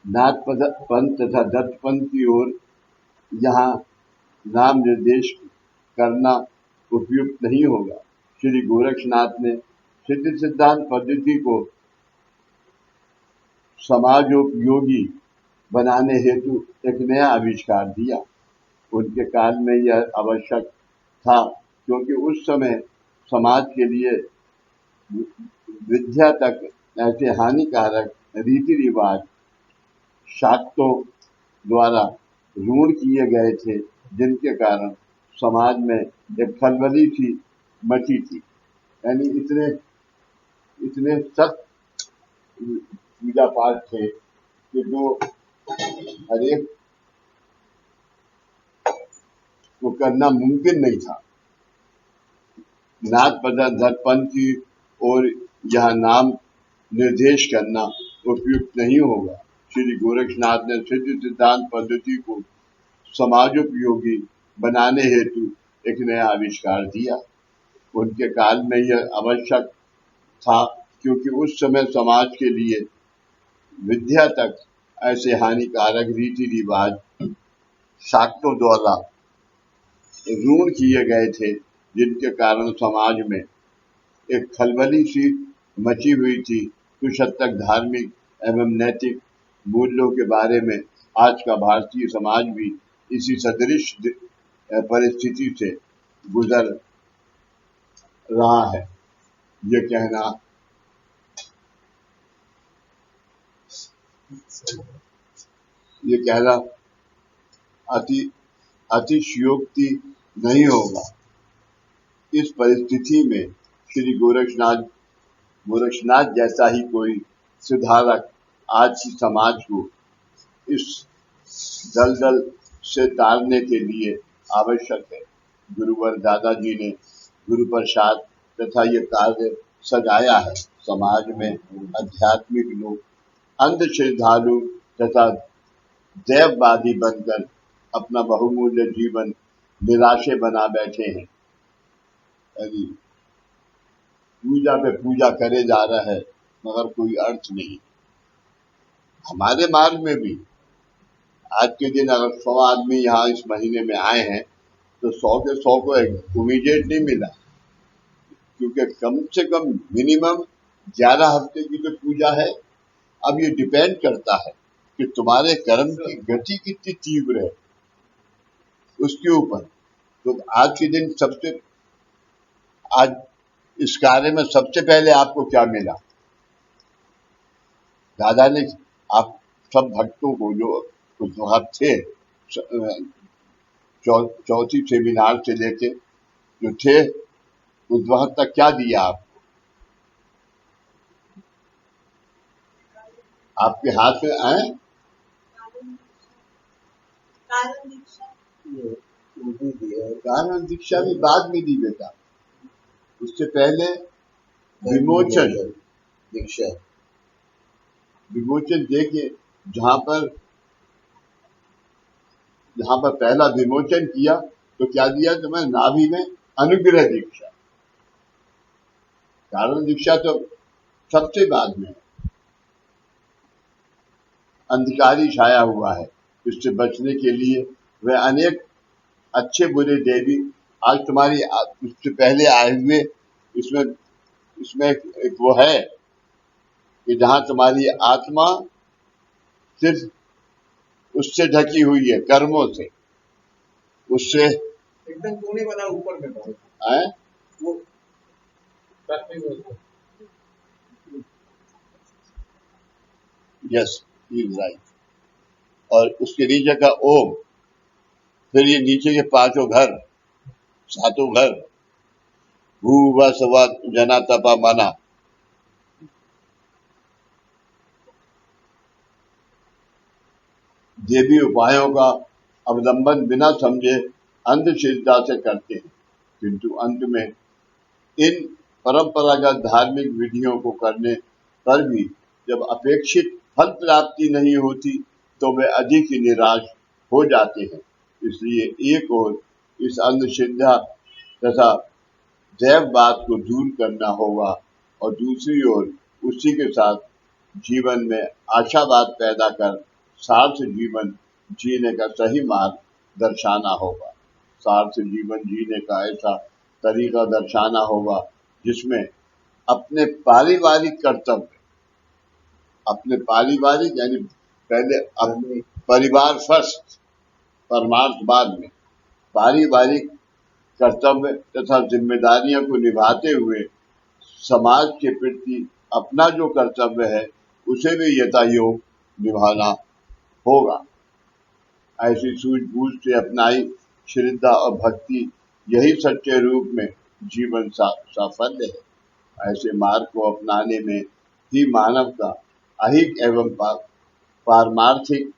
S2: नाथ पंथ तथा दत्त पंथ की ओर यहाँ नाम निर्देश करना उपयुक्त नहीं होगा। श्री गोरक्षनाथ ने सिद्ध सिद्धांत पद्धति को समाजोपयोगी बनाने हेतु एक नया आविष्कार दिया। उनके काल में यह आवश्यक था, क्योंकि उस समय समाज के लिए विद्या तक ऐसे हानिकारक रीति रिवाज शाक्तों द्वारा रूढ़ किए गए थे, जिनके कारण समाज में एक खलबली सी मची थी। यानी इतने सख्त पूजा पाठ थे कि जो हर एक वो करना मुमकिन नहीं था। नाथ पंथ की और यह नाम निर्देश करना उपयुक्त नहीं होगा। श्री गोरक्षनाथ ने सिद्ध सिद्धांत पद्धति को समाजोपयोगी बनाने हेतु एक नया आविष्कार दिया। उनके काल में यह आवश्यक था, क्योंकि उस समय समाज के लिए विद्या तक ऐसे हानिकारक रीति रिवाज शाक्तों द्वारा रूढ़ किए गए थे, जिनके कारण समाज में एक खलबली सी मची हुई थी। कुछ हद तक धार्मिक एवं नैतिक मूल्यों के बारे में आज का भारतीय समाज भी इसी सदृश परिस्थिति से गुजर रहा है। ये कहना अतिशयोक्ति नहीं होगा। इस परिस्थिति में श्री गोरक्षनाथ जैसा ही कोई सुधारक आज की समाज को इस दलदल से तारने के लिए आवश्यक है। गुरुवर दादाजी ने गुरु प्रसाद तथा ये कार्य सजाया है। समाज में आध्यात्मिक लोग अंध श्रद्धालु तथा दैववादी बनकर अपना बहुमूल्य जीवन निराशे बना बैठे हैं। पूजा पे पूजा करे जा रहा है, मगर कोई अर्थ नहीं। हमारे मार्ग में भी आज के दिन अगर 100 आदमी यहाँ इस महीने में आए हैं तो 100 के 100 को इमीडिएट नहीं मिला, क्योंकि कम से कम मिनिमम 11 हफ्ते की तो पूजा है। अब ये डिपेंड करता है कि तुम्हारे कर्म की गति कितनी तीव्र है उसके ऊपर। तो आज के दिन आज इस कार्य में सबसे पहले आपको क्या मिला? दादा ने आप सब भक्तों को जो उस वक्त थे, चौथी सेमिनार से लेके जो थे उस वक्त तक क्या दिया आपको? आपके हाथ में आए कारण दीक्षा भी बाद में दी बेटा, उससे पहले विमोचन दीक्षा। विमोचन देखिए, जहां पर पहला विमोचन किया तो क्या दिया तुम्हें? नाभि में अनुग्रह दीक्षा। कारण दीक्षा तो सबसे बाद में। अंधकारी छाया हुआ है, इससे बचने के लिए वह अनेक अच्छे बुरे देवी आज तुम्हारी उससे पहले आए हुए इसमें एक वो है कि जहां तुम्हारी आत्मा सिर्फ उससे ढकी हुई है, कर्मों से, उससे
S3: एकदम कोने वाला ऊपर में
S2: है
S3: वो
S2: यस इज राइट। और उसके नीचे का ओम, फिर ये नीचे के 5 घर, 7 घर, भू व स्व जना तपा मना। देवी उपायों का अवलंबन बिना समझे अंधश्रद्धा से करते हैं, किंतु अंत में इन परंपरागत धार्मिक विधियों को करने पर भी जब अपेक्षित फल प्राप्ति नहीं होती तो वे अधिक ही निराश हो जाते हैं। इसलिए एक ओर इस अंधश्रद्धा तथा दैववाद को दूर करना होगा और दूसरी ओर उसी के साथ जीवन में आशावाद पैदा कर सार्थ जीवन जीने का सही मार्ग दर्शाना होगा। सार्थ जीवन जीने का ऐसा तरीका दर्शाना होगा जिसमें अपने पारिवारिक कर्तव्य, अपने पारिवारिक यानी पहले अपने परिवार फर्स्ट, परमार्थ बाद में, पारिवारिक कर्तव्य तथा जिम्मेदारियों को निभाते हुए समाज के प्रति अपना जो कर्तव्य है उसे भी यथायोग निभाना होगा। ऐसी सूझबूझ से अपनाई श्रद्धा और भक्ति यही सच्चे रूप में जीवन साफल्य है। ऐसे मार्ग को अपनाने में ही मानव का अहिक एवं पारमार्थिक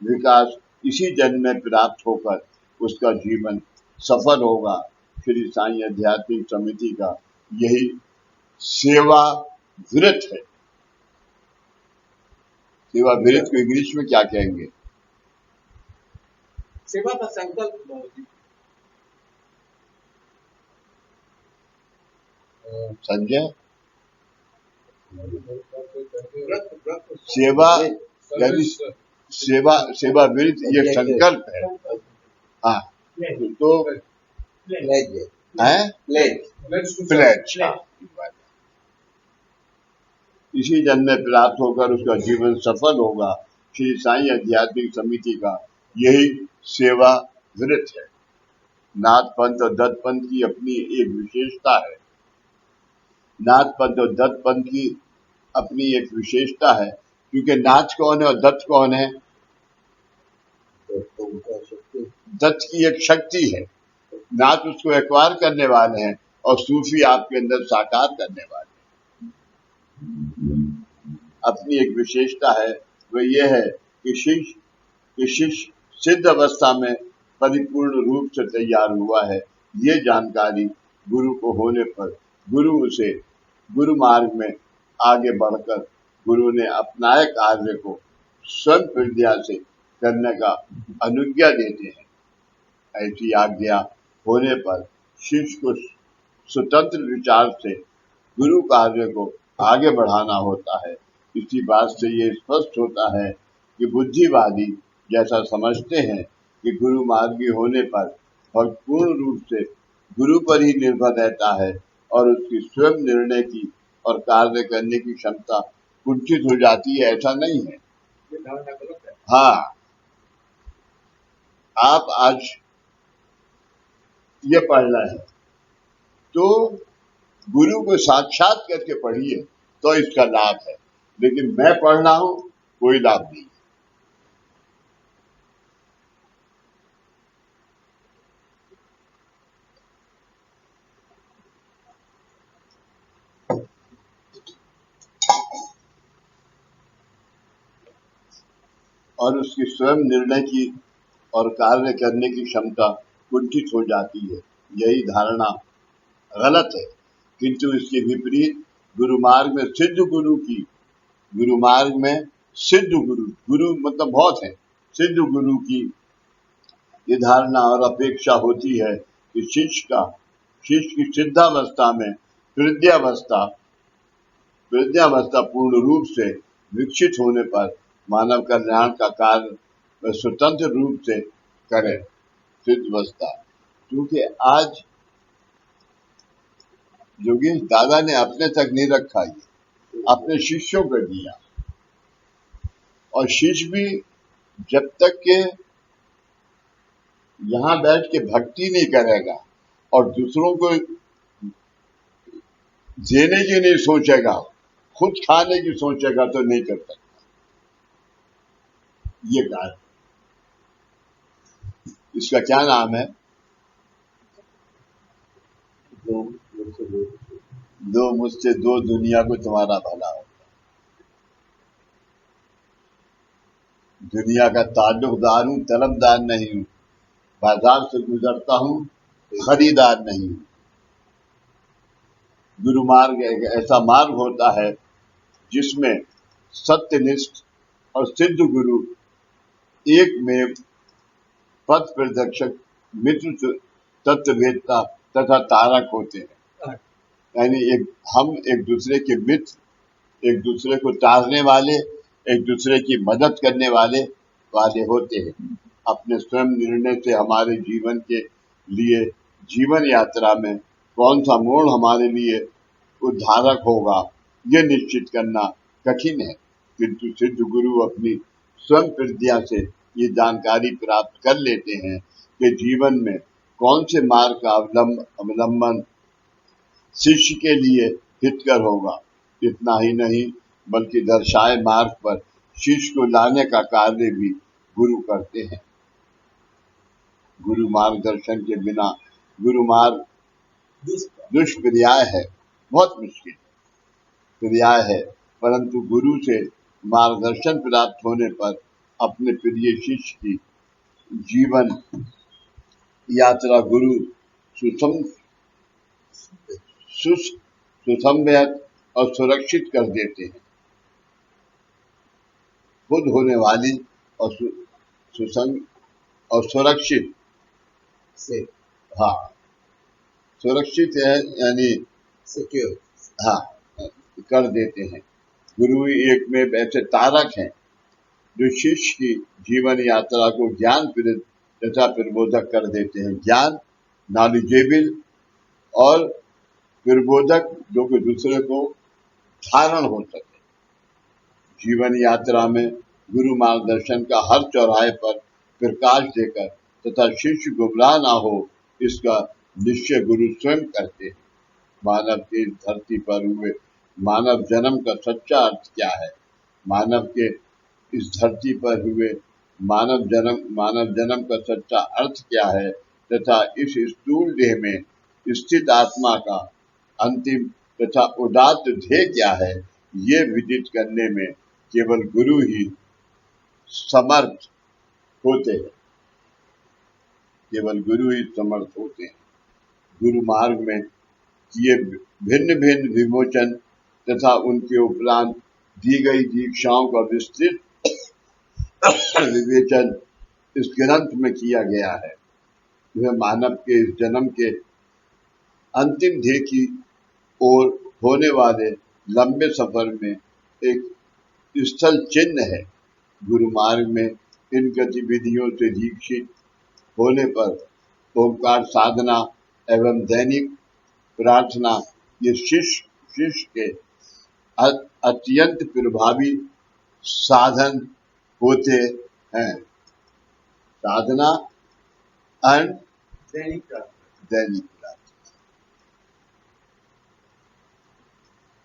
S2: विकास इसी जन्म में प्राप्त होकर उसका जीवन सफल होगा। श्री साईं आध्यात्मिक समिति का यही सेवा व्रत है। सेवा व्रत को इंग्लिश में क्या कहेंगे?
S3: सेवा का संकल्प बाबूजी।
S2: संजय,
S3: व्रत व्रत
S2: सेवा यानी सेवा व्रत ये संकल्प है। हाँ, तो है प्लेज। इसी जन्म में प्राप्त होकर उसका जीवन सफल होगा। श्री साईं आध्यात्मिक समिति का यही सेवा व्रत है। नाथ पंथ और दत्त पंथ की अपनी एक विशेषता है। नाथ पंथ और दत्त पंथ की अपनी एक विशेषता है, क्योंकि नाथ कौन है और दत्त कौन है? दत्त की एक शक्ति है, नाथ उसको एक्वायर करने वाले हैं और सूफी आपके अंदर साकार करने वाले हैं। अपनी एक विशेषता है, वह यह है कि शिष्य सिद्ध अवस्था में परिपूर्ण रूप से तैयार हुआ है। ये जानकारी गुरु को होने पर गुरु उसे गुरु मार्ग में आगे बढ़कर गुरु ने अपनाए कार्य को स्वयं विद्या से करने का अनुज्ञा देते हैं। ऐसी आज्ञा होने पर शिष्य को स्वतंत्र विचार से गुरु कार्य को आगे बढ़ाना होता है। इसी बात से ये स्पष्ट होता है कि बुद्धिवादी जैसा समझते हैं कि गुरु मार्गी होने पर भक्त पूर्ण रूप से गुरु पर ही निर्भर रहता है और उसकी स्वयं निर्णय की और कार्य करने की क्षमता कुंठित हो जाती है, ऐसा नहीं है।
S3: ये धारणा गलत है।
S2: हाँ, आप आज ये पढ़ना है तो गुरु को साक्षात करके पढ़िए तो इसका लाभ है, लेकिन मैं पढ़ रहा हूं कोई लाभ नहीं। और उसकी स्वयं निर्णय की और कार्य करने की क्षमता कुंठित हो जाती है। यही धारणा गलत है, किंतु इसके विपरीत गुरु मार्ग में सिद्ध गुरु की, गुरु मार्ग में सिद्ध गुरु, गुरु मतलब बहुत है, सिद्ध गुरु की ये धारणा और अपेक्षा होती है कि शिष्य की सिद्धावस्था में प्रज्ञावस्था पूर्ण रूप से विकसित होने पर मानव कल्याण का कार्य स्वतंत्र रूप से करे। सिद्धावस्था, क्योंकि आज योगेश दादा ने अपने तक नहीं रखा, ये अपने शिष्यों को दिया, और शिष्य भी जब तक के यहाँ बैठ के भक्ति नहीं करेगा और दूसरों को देने की नहीं सोचेगा, खुद खाने की सोचेगा तो नहीं कर सकता। ये कार्य, इसका क्या नाम है? दो मुझसे दो दुनिया को तुम्हारा भला हो। दुनिया का ताल्लुकदार हूं, तलबदार नहीं हूं। बाजार से गुजरता हूं, खरीदार नहीं हूं। गुरु मार्ग एक ऐसा मार्ग होता है जिसमें सत्यनिष्ठ और सिद्ध गुरु एक में पथ प्रदर्शक, मित्र, तत्ववेत्ता तथा तारक होते हैं। यानी हम एक दूसरे के मित्र, एक दूसरे को तारने वाले, एक दूसरे की मदद करने वाले होते हैं। अपने स्वयं निर्णय से हमारे जीवन के लिए, जीवन यात्रा में कौन सा मोड़ हमारे लिए उद्धारक होगा, ये निश्चित करना कठिन है, किंतु सिद्ध गुरु अपनी स्वयं प्रज्ञा से ये जानकारी प्राप्त कर लेते हैं कि जीवन में कौन से मार्ग का अवलंबन शिष्य के लिए हितकर होगा। इतना ही नहीं, बल्कि दर्शाए मार्ग पर शिष्य को लाने का कार्य भी गुरु करते हैं। गुरु मार्गदर्शन के बिना गुरु मार्ग दुष्पर्याय है, बहुत मुश्किल पर्याय है, परंतु गुरु से मार्गदर्शन प्राप्त होने पर अपने प्रिय शिष्य की जीवन यात्रा गुरु सुसंवेद और सुरक्षित कर देते हैं। खुद होने वाली और सुसंग और सुरक्षित
S3: से
S2: हाँ सुरक्षित है यानी
S3: सिक्योर
S2: हाँ कर देते हैं। गुरु एक में ऐसे तारक हैं जो शिष्य की जीवन यात्रा को ज्ञान तथा प्रबोधक कर देते हैं। ज्ञान नॉलेजेबल और प्रबोधक जो कि दूसरे को धारण हो सके। जीवन यात्रा में गुरु मार्गदर्शन का हर चौराहे पर प्रकाश देकर तथा शिष्य गुमराह ना हो इसका निश्चय गुरु स्वयं करते हैं। मानव के इस धरती पर हुए मानव जन्म का सच्चा अर्थ क्या है? मानव के इस धरती पर हुए मानव जन्म का सच्चा अर्थ क्या है तथा इस स्थूल देह में स्थित आत्मा का अंतिम तथा उदात्त ध्येय क्या है, ये विदित करने में केवल गुरु ही समर्थ होते हैं। केवल गुरु ही समर्थ होते हैं। गुरु मार्ग में किए भिन्न भिन्न विमोचन तथा उनके उपरांत दी गई दीक्षाओं का विस्तृत विवेचन इस ग्रंथ में किया गया है। यह मानव के इस जन्म के अंतिम ध्येय की ओर होने वाले लंबे सफर में एक स्थल चिन्ह है। गुरु मार्ग में इन गतिविधियों से दीक्षित होने पर ओंकार साधना एवं दैनिक प्रार्थना ये शिष्य के अत्यंत प्रभावी साधन होते हैं। साधना एंड
S3: दैनिक
S2: प्रार्थना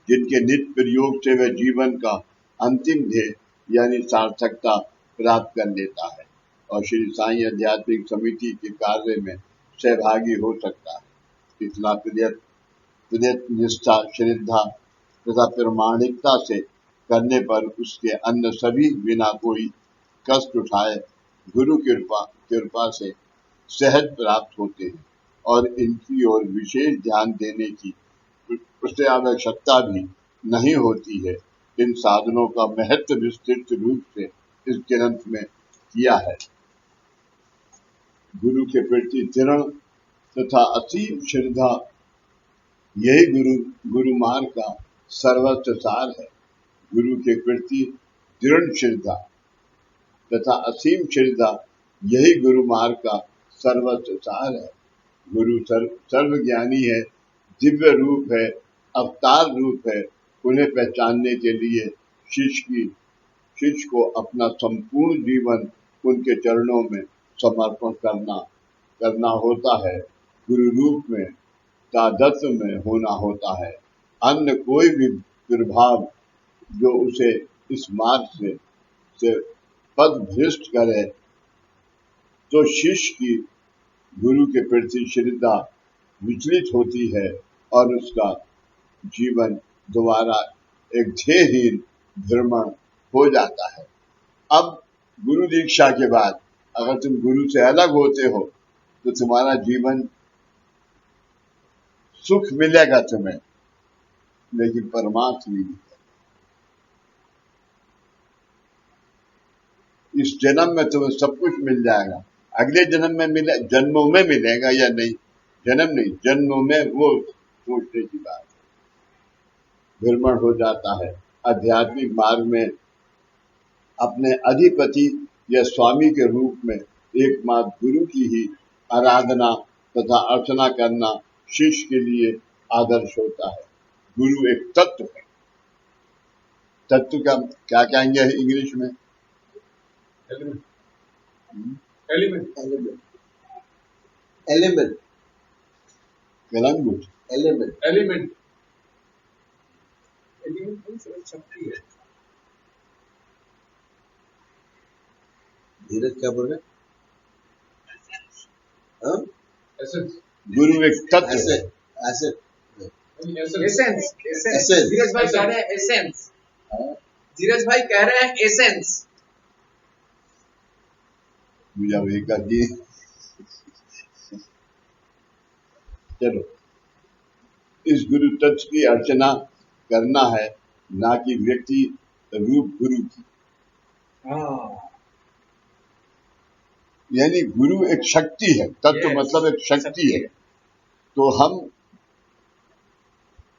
S2: जिनके नित्य प्रयोग से वह जीवन का अंतिम ध्येय यानी सार्थकता प्राप्त कर लेता है और श्री साईं आध्यात्मिक समिति के कार्य में सहभागी हो सकता है। इतना प्रयत्न निष्ठा श्रद्धा तथा प्रामाणिकता से करने पर उसके अन्य सभी बिना कोई कष्ट उठाए गुरु कृपा से सहज प्राप्त होते हैं और इनकी ओर विशेष ध्यान देने की उससे आवश्यकता भी नहीं होती है। इन साधनों का महत्व विस्तृत रूप से इस ग्रंथ में किया है। गुरु के प्रति दृढ़ तथा असीम श्रद्धा यही गुरु मार्ग का सर्वस्व सार है। गुरु के प्रति दृढ़ श्रद्धा तथा असीम श्रद्धा यही गुरु मार्ग का सर्वस्व सार है। गुरु सर्वज्ञानी है, दिव्य रूप है, अवतार रूप है। उन्हें पहचानने के लिए शिष्य को अपना संपूर्ण जीवन उनके चरणों में समर्पण करना होता है। गुरु रूप में तादात्म्य में होना होता है। अन्य कोई भी प्रभाव जो उसे इस मार्ग से पद भ्रष्ट करे तो शिष्य की गुरु के प्रति श्रद्धा विचलित होती है और उसका जीवन दोबारा एक ध्येयहीन भ्रमण हो जाता है। अब गुरु दीक्षा के बाद अगर तुम गुरु से अलग होते हो तो तुम्हारा जीवन सुख मिलेगा तुम्हें, लेकिन परमार्थ नहीं मिलेगा। इस जन्म में तुम्हें सब कुछ मिल जाएगा, अगले जन्म में जन्मों में मिलेगा या नहीं, जन्म नहीं जन्मों में, वो सोचने की बात है। भ्रमण हो जाता है। आध्यात्मिक मार्ग में अपने अधिपति या स्वामी के रूप में एकमात्र गुरु की ही आराधना तथा अर्चना करना शिष्य के लिए आदर्श होता है। गुरु एक तत्व है। तत्व का क्या कहेंगे इंग्लिश में?
S3: एलिमेंट शक्ति है। धीरज क्या बोल रहे?
S2: गुरु एक तत्व है।
S3: एसेंस। धीरज भाई कह रहे हैं एसेंस। धीरज भाई कह रहे हैं एसेंस।
S2: मुझे जी चलो, इस गुरु तत्व की अर्चना करना है, ना कि व्यक्ति रूप गुरु की। यानी गुरु एक शक्ति है, तत्व मतलब एक शक्ति है, तो हम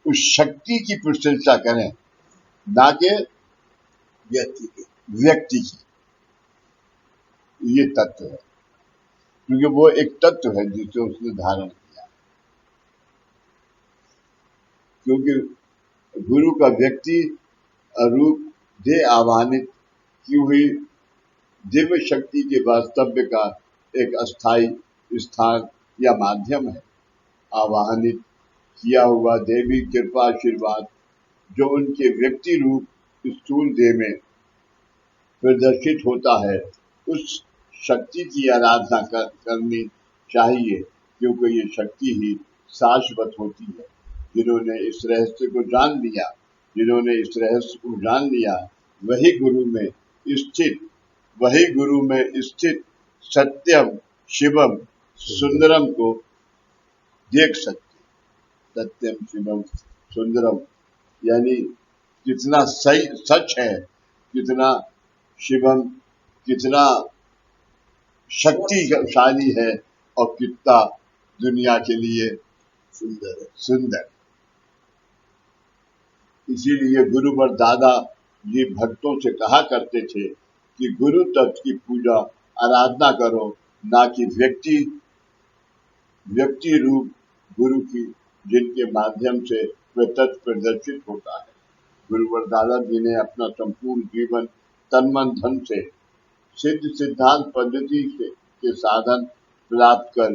S2: उस शक्ति की प्रशंसा करें, ना कि व्यक्ति की। ये तत्व है, क्योंकि वो एक तत्व है जिसे उसने धारण किया। क्योंकि गुरु का व्यक्ति रूप देह आवाहनित की हुई दिव्य शक्ति के वास्तव्य का एक अस्थाई स्थान या माध्यम है। आवाहनित किया हुआ देवी कृपा आशीर्वाद जो उनके व्यक्ति रूप स्थूल देह में प्रदर्शित होता है, उस शक्ति की आराधना करनी चाहिए, क्योंकि ये शक्ति ही शाश्वत होती है। जिन्होंने इस रहस्य को जान लिया, वही गुरु में स्थित सत्यम शिवम सुंदरम को देख सकते। सत्यम शिवम सुंदरम यानी कितना सही सच है, कितना शिवम, कितना शक्तिशाली है, और कितना दुनिया के लिए सुंदर। इसीलिए गुरुवर दादा जी भक्तों से कहा करते थे कि गुरु तत्व की पूजा आराधना करो, ना कि व्यक्ति रूप गुरु की, जिनके माध्यम से वह तत्व प्रदर्शित होता है। गुरुवर दादा जी ने अपना संपूर्ण जीवन तन मन धन से सिद्ध सिद्धांत पद्धति के साधन प्राप्त कर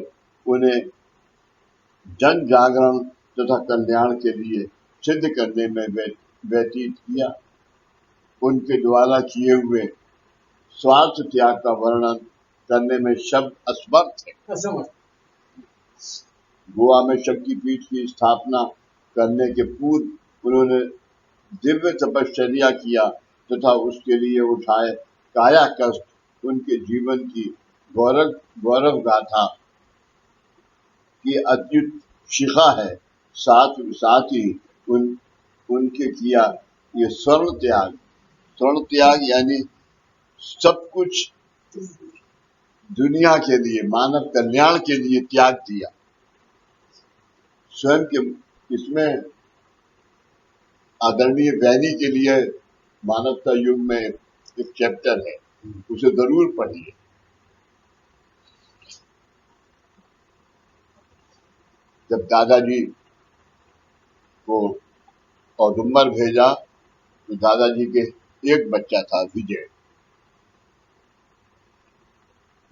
S2: उन्हें जन जागरण तथा कल्याण के लिए सिद्ध करने में व्यतीत किया। उनके द्वारा किए हुए स्वार्थ त्याग का वर्णन करने में शब्द असमर्थ है। गोवा में शक्तिपीठ की स्थापना करने के पूर्व उन्होंने दिव्य तपश्चर्या किया तथा उसके लिए उठाए काया कष्ट उनके जीवन की गौरव गाथा की अद्भुत शिखा है। साथ ही उनके किया ये स्वर्ण त्याग यानी सब कुछ दुनिया के लिए, मानव कल्याण के लिए त्याग दिया। स्वयं के इसमें आदरणीय वैनी के लिए मानवता युग में एक चैप्टर है, उसे जरूर पढ़िए। जब दादाजी को औदुंबर भेजा तो दादाजी के एक बच्चा था, विजय।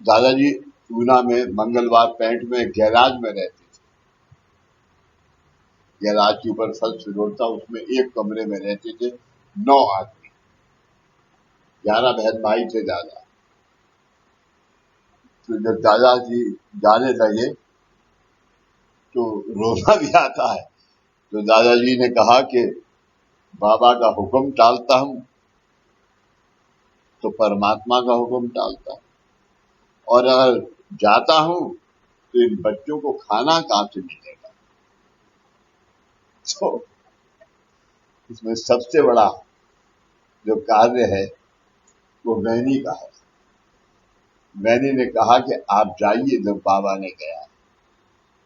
S2: दादाजी पूना में मंगलवार पैंट में गैराज में रहते थे। गैराज के ऊपर फर्श फ्लोर था, उसमें एक कमरे में रहते थे 9 आदमी, 11 बहन भाई थे दादा। तो जब दादाजी जाने लगे तो रोना भी आता है। तो दादाजी ने कहा कि बाबा का हुक्म टालता हूं तो परमात्मा का हुक्म टालता हूं, और अगर जाता हूं तो इन बच्चों को खाना कहां से मिलेगा। तो इसमें सबसे बड़ा जो कार्य है वो वैनी का है। वैनी ने कहा कि आप जाइए जब बाबा ने गया,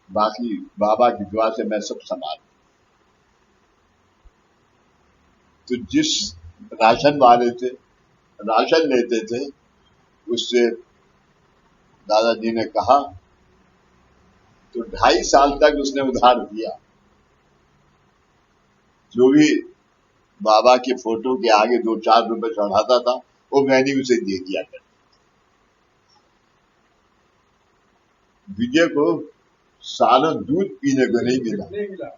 S2: बाकी बाबा की दुआ से मैं सब संभाल। तो जिस राशन वाले से राशन लेते थे उससे दादाजी ने कहा, तो 2.5 साल तक उसने उधार दिया। जो भी बाबा के फोटो के आगे 2-4 रुपए चढ़ाता था वो मैंने उसे दे दिया कर। विजय को सालों दूध पीने को नहीं मिला।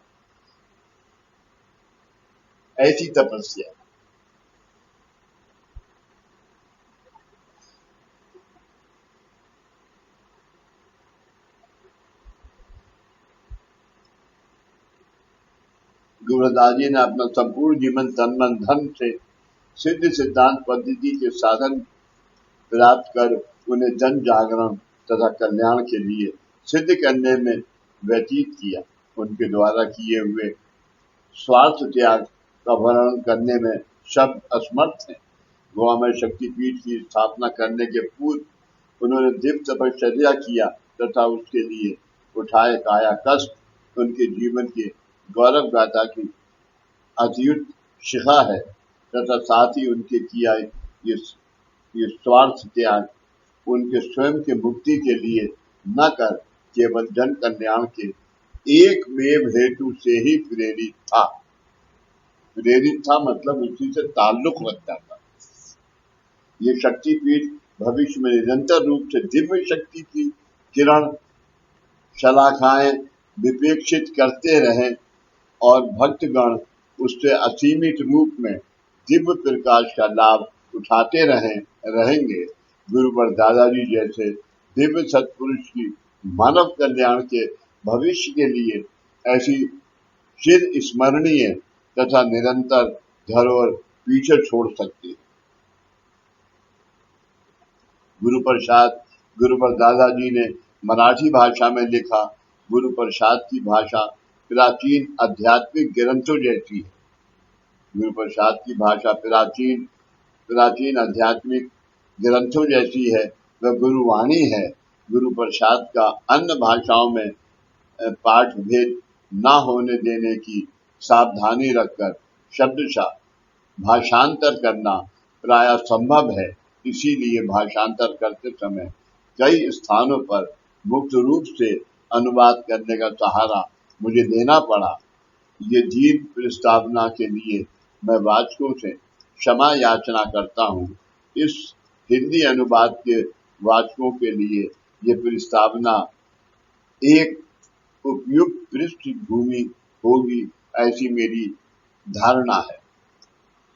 S2: ऐसी तपस्या। गुरुदास जी ने अपना संपूर्ण जीवन तन मन धन से सिद्ध सिद्धांत पद्धति के साधन प्राप्त कर उन्हें जन जागरण तथा कल्याण के लिए सिद्ध करने में व्यतीत किया। उनके द्वारा किए हुए स्वार्थ त्याग का वर्णन करने में शब्द असमर्थ हैं। गोवा में शक्तिपीठ की स्थापना करने के पूर्व उन्होंने दिव्य तपश्चर्या किया तथा उसके लिए उठाए काया कष्ट उनके जीवन के गौरव गाथा की अतियुक्त शिखा है तथा साथ ही उनके किया ये स्वार्थ त्याग उनके स्वयं के मुक्ति के लिए न कर केवल जन कल्याण के एकमेव हेतु से ही प्रेरित था मतलब उसी से ताल्लुक रखता था। ये शक्तिपीठ भविष्य में निरंतर रूप से दिव्य शक्ति की किरण शलाखाएं विपेक्षित करते रहे और भक्तगण उससे असीमित रूप में दिव्य प्रकाश का लाभ उठाते रहेंगे। गुरुवर दादाजी जैसे दिव्य सत्पुरुष की मानव कल्याण के भविष्य के लिए ऐसी चिर स्मरणीय तथा निरंतर धरोहर पीछे छोड़ सकते हैं। गुरु प्रसाद गुरुवर दादाजी ने मराठी भाषा में लिखा। गुरु प्रसाद की भाषा प्राचीन आध्यात्मिक ग्रंथों जैसी है। गुरु प्रसाद की भाषा प्राचीन आध्यात्मिक ग्रंथों जैसी है। वह गुरुवाणी है। गुरु प्रसाद का अन्य भाषाओं में पाठ भेद न होने देने की सावधानी रखकर शब्दशः भाषांतर करना प्राय संभव है। इसीलिए भाषांतर करते समय कई स्थानों पर मुक्त रूप से अनुवाद करने का सहारा मुझे देना पड़ा। ये दीर्घ प्रस्तावना के लिए मैं वाचकों से क्षमा याचना करता हूँ। इस हिंदी अनुवाद के वाचकों के लिए ये प्रस्तावना एक उपयुक्त पृष्ठभूमि होगी ऐसी मेरी धारणा है।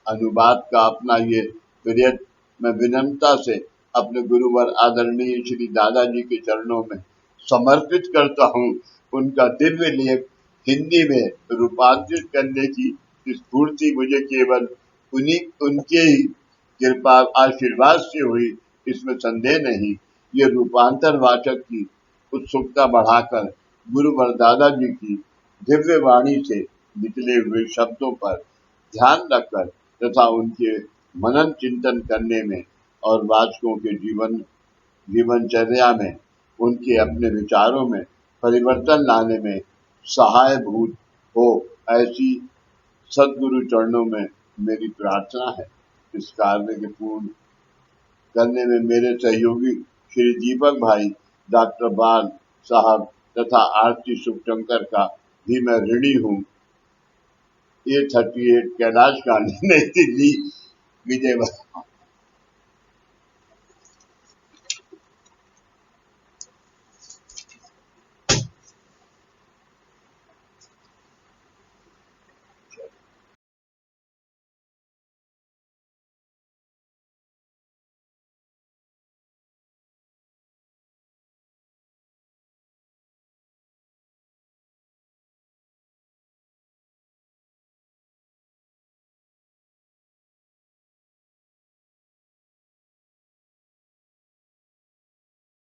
S2: अनुवाद का अपना ये प्रयत्न मैं विनम्रता से अपने गुरुवर आदरणीय श्री दादाजी के चरणों में समर्पित करता हूँ। उनका दिव्य लेख हिंदी में रूपांतरित करने की स्फूर्ति मुझे केवल उनके ही कृपा आशीर्वाद से हुई, इसमें संदेह नहीं। ये रूपांतर वाचक की उत्सुकता बढ़ाकर गुरुवर दादाजी की दिव्य वाणी से निकले हुए शब्दों पर ध्यान रखकर तथा उनके मनन चिंतन करने में और वाचकों के जीवनचर्या में उनके अपने विचारों में परिवर्तन लाने में सहायभूत हो ऐसी सदगुरु चरणों में मेरी प्रार्थना है। इस कार्य के पूर्ण करने में मेरे सहयोगी श्री दीपक भाई, डॉक्टर बाल साहब तथा आरती शुभशंकर का भी मैं ऋणी हूँ। A38 कैलाश गांधी नई दिल्ली विजयवाड़ा।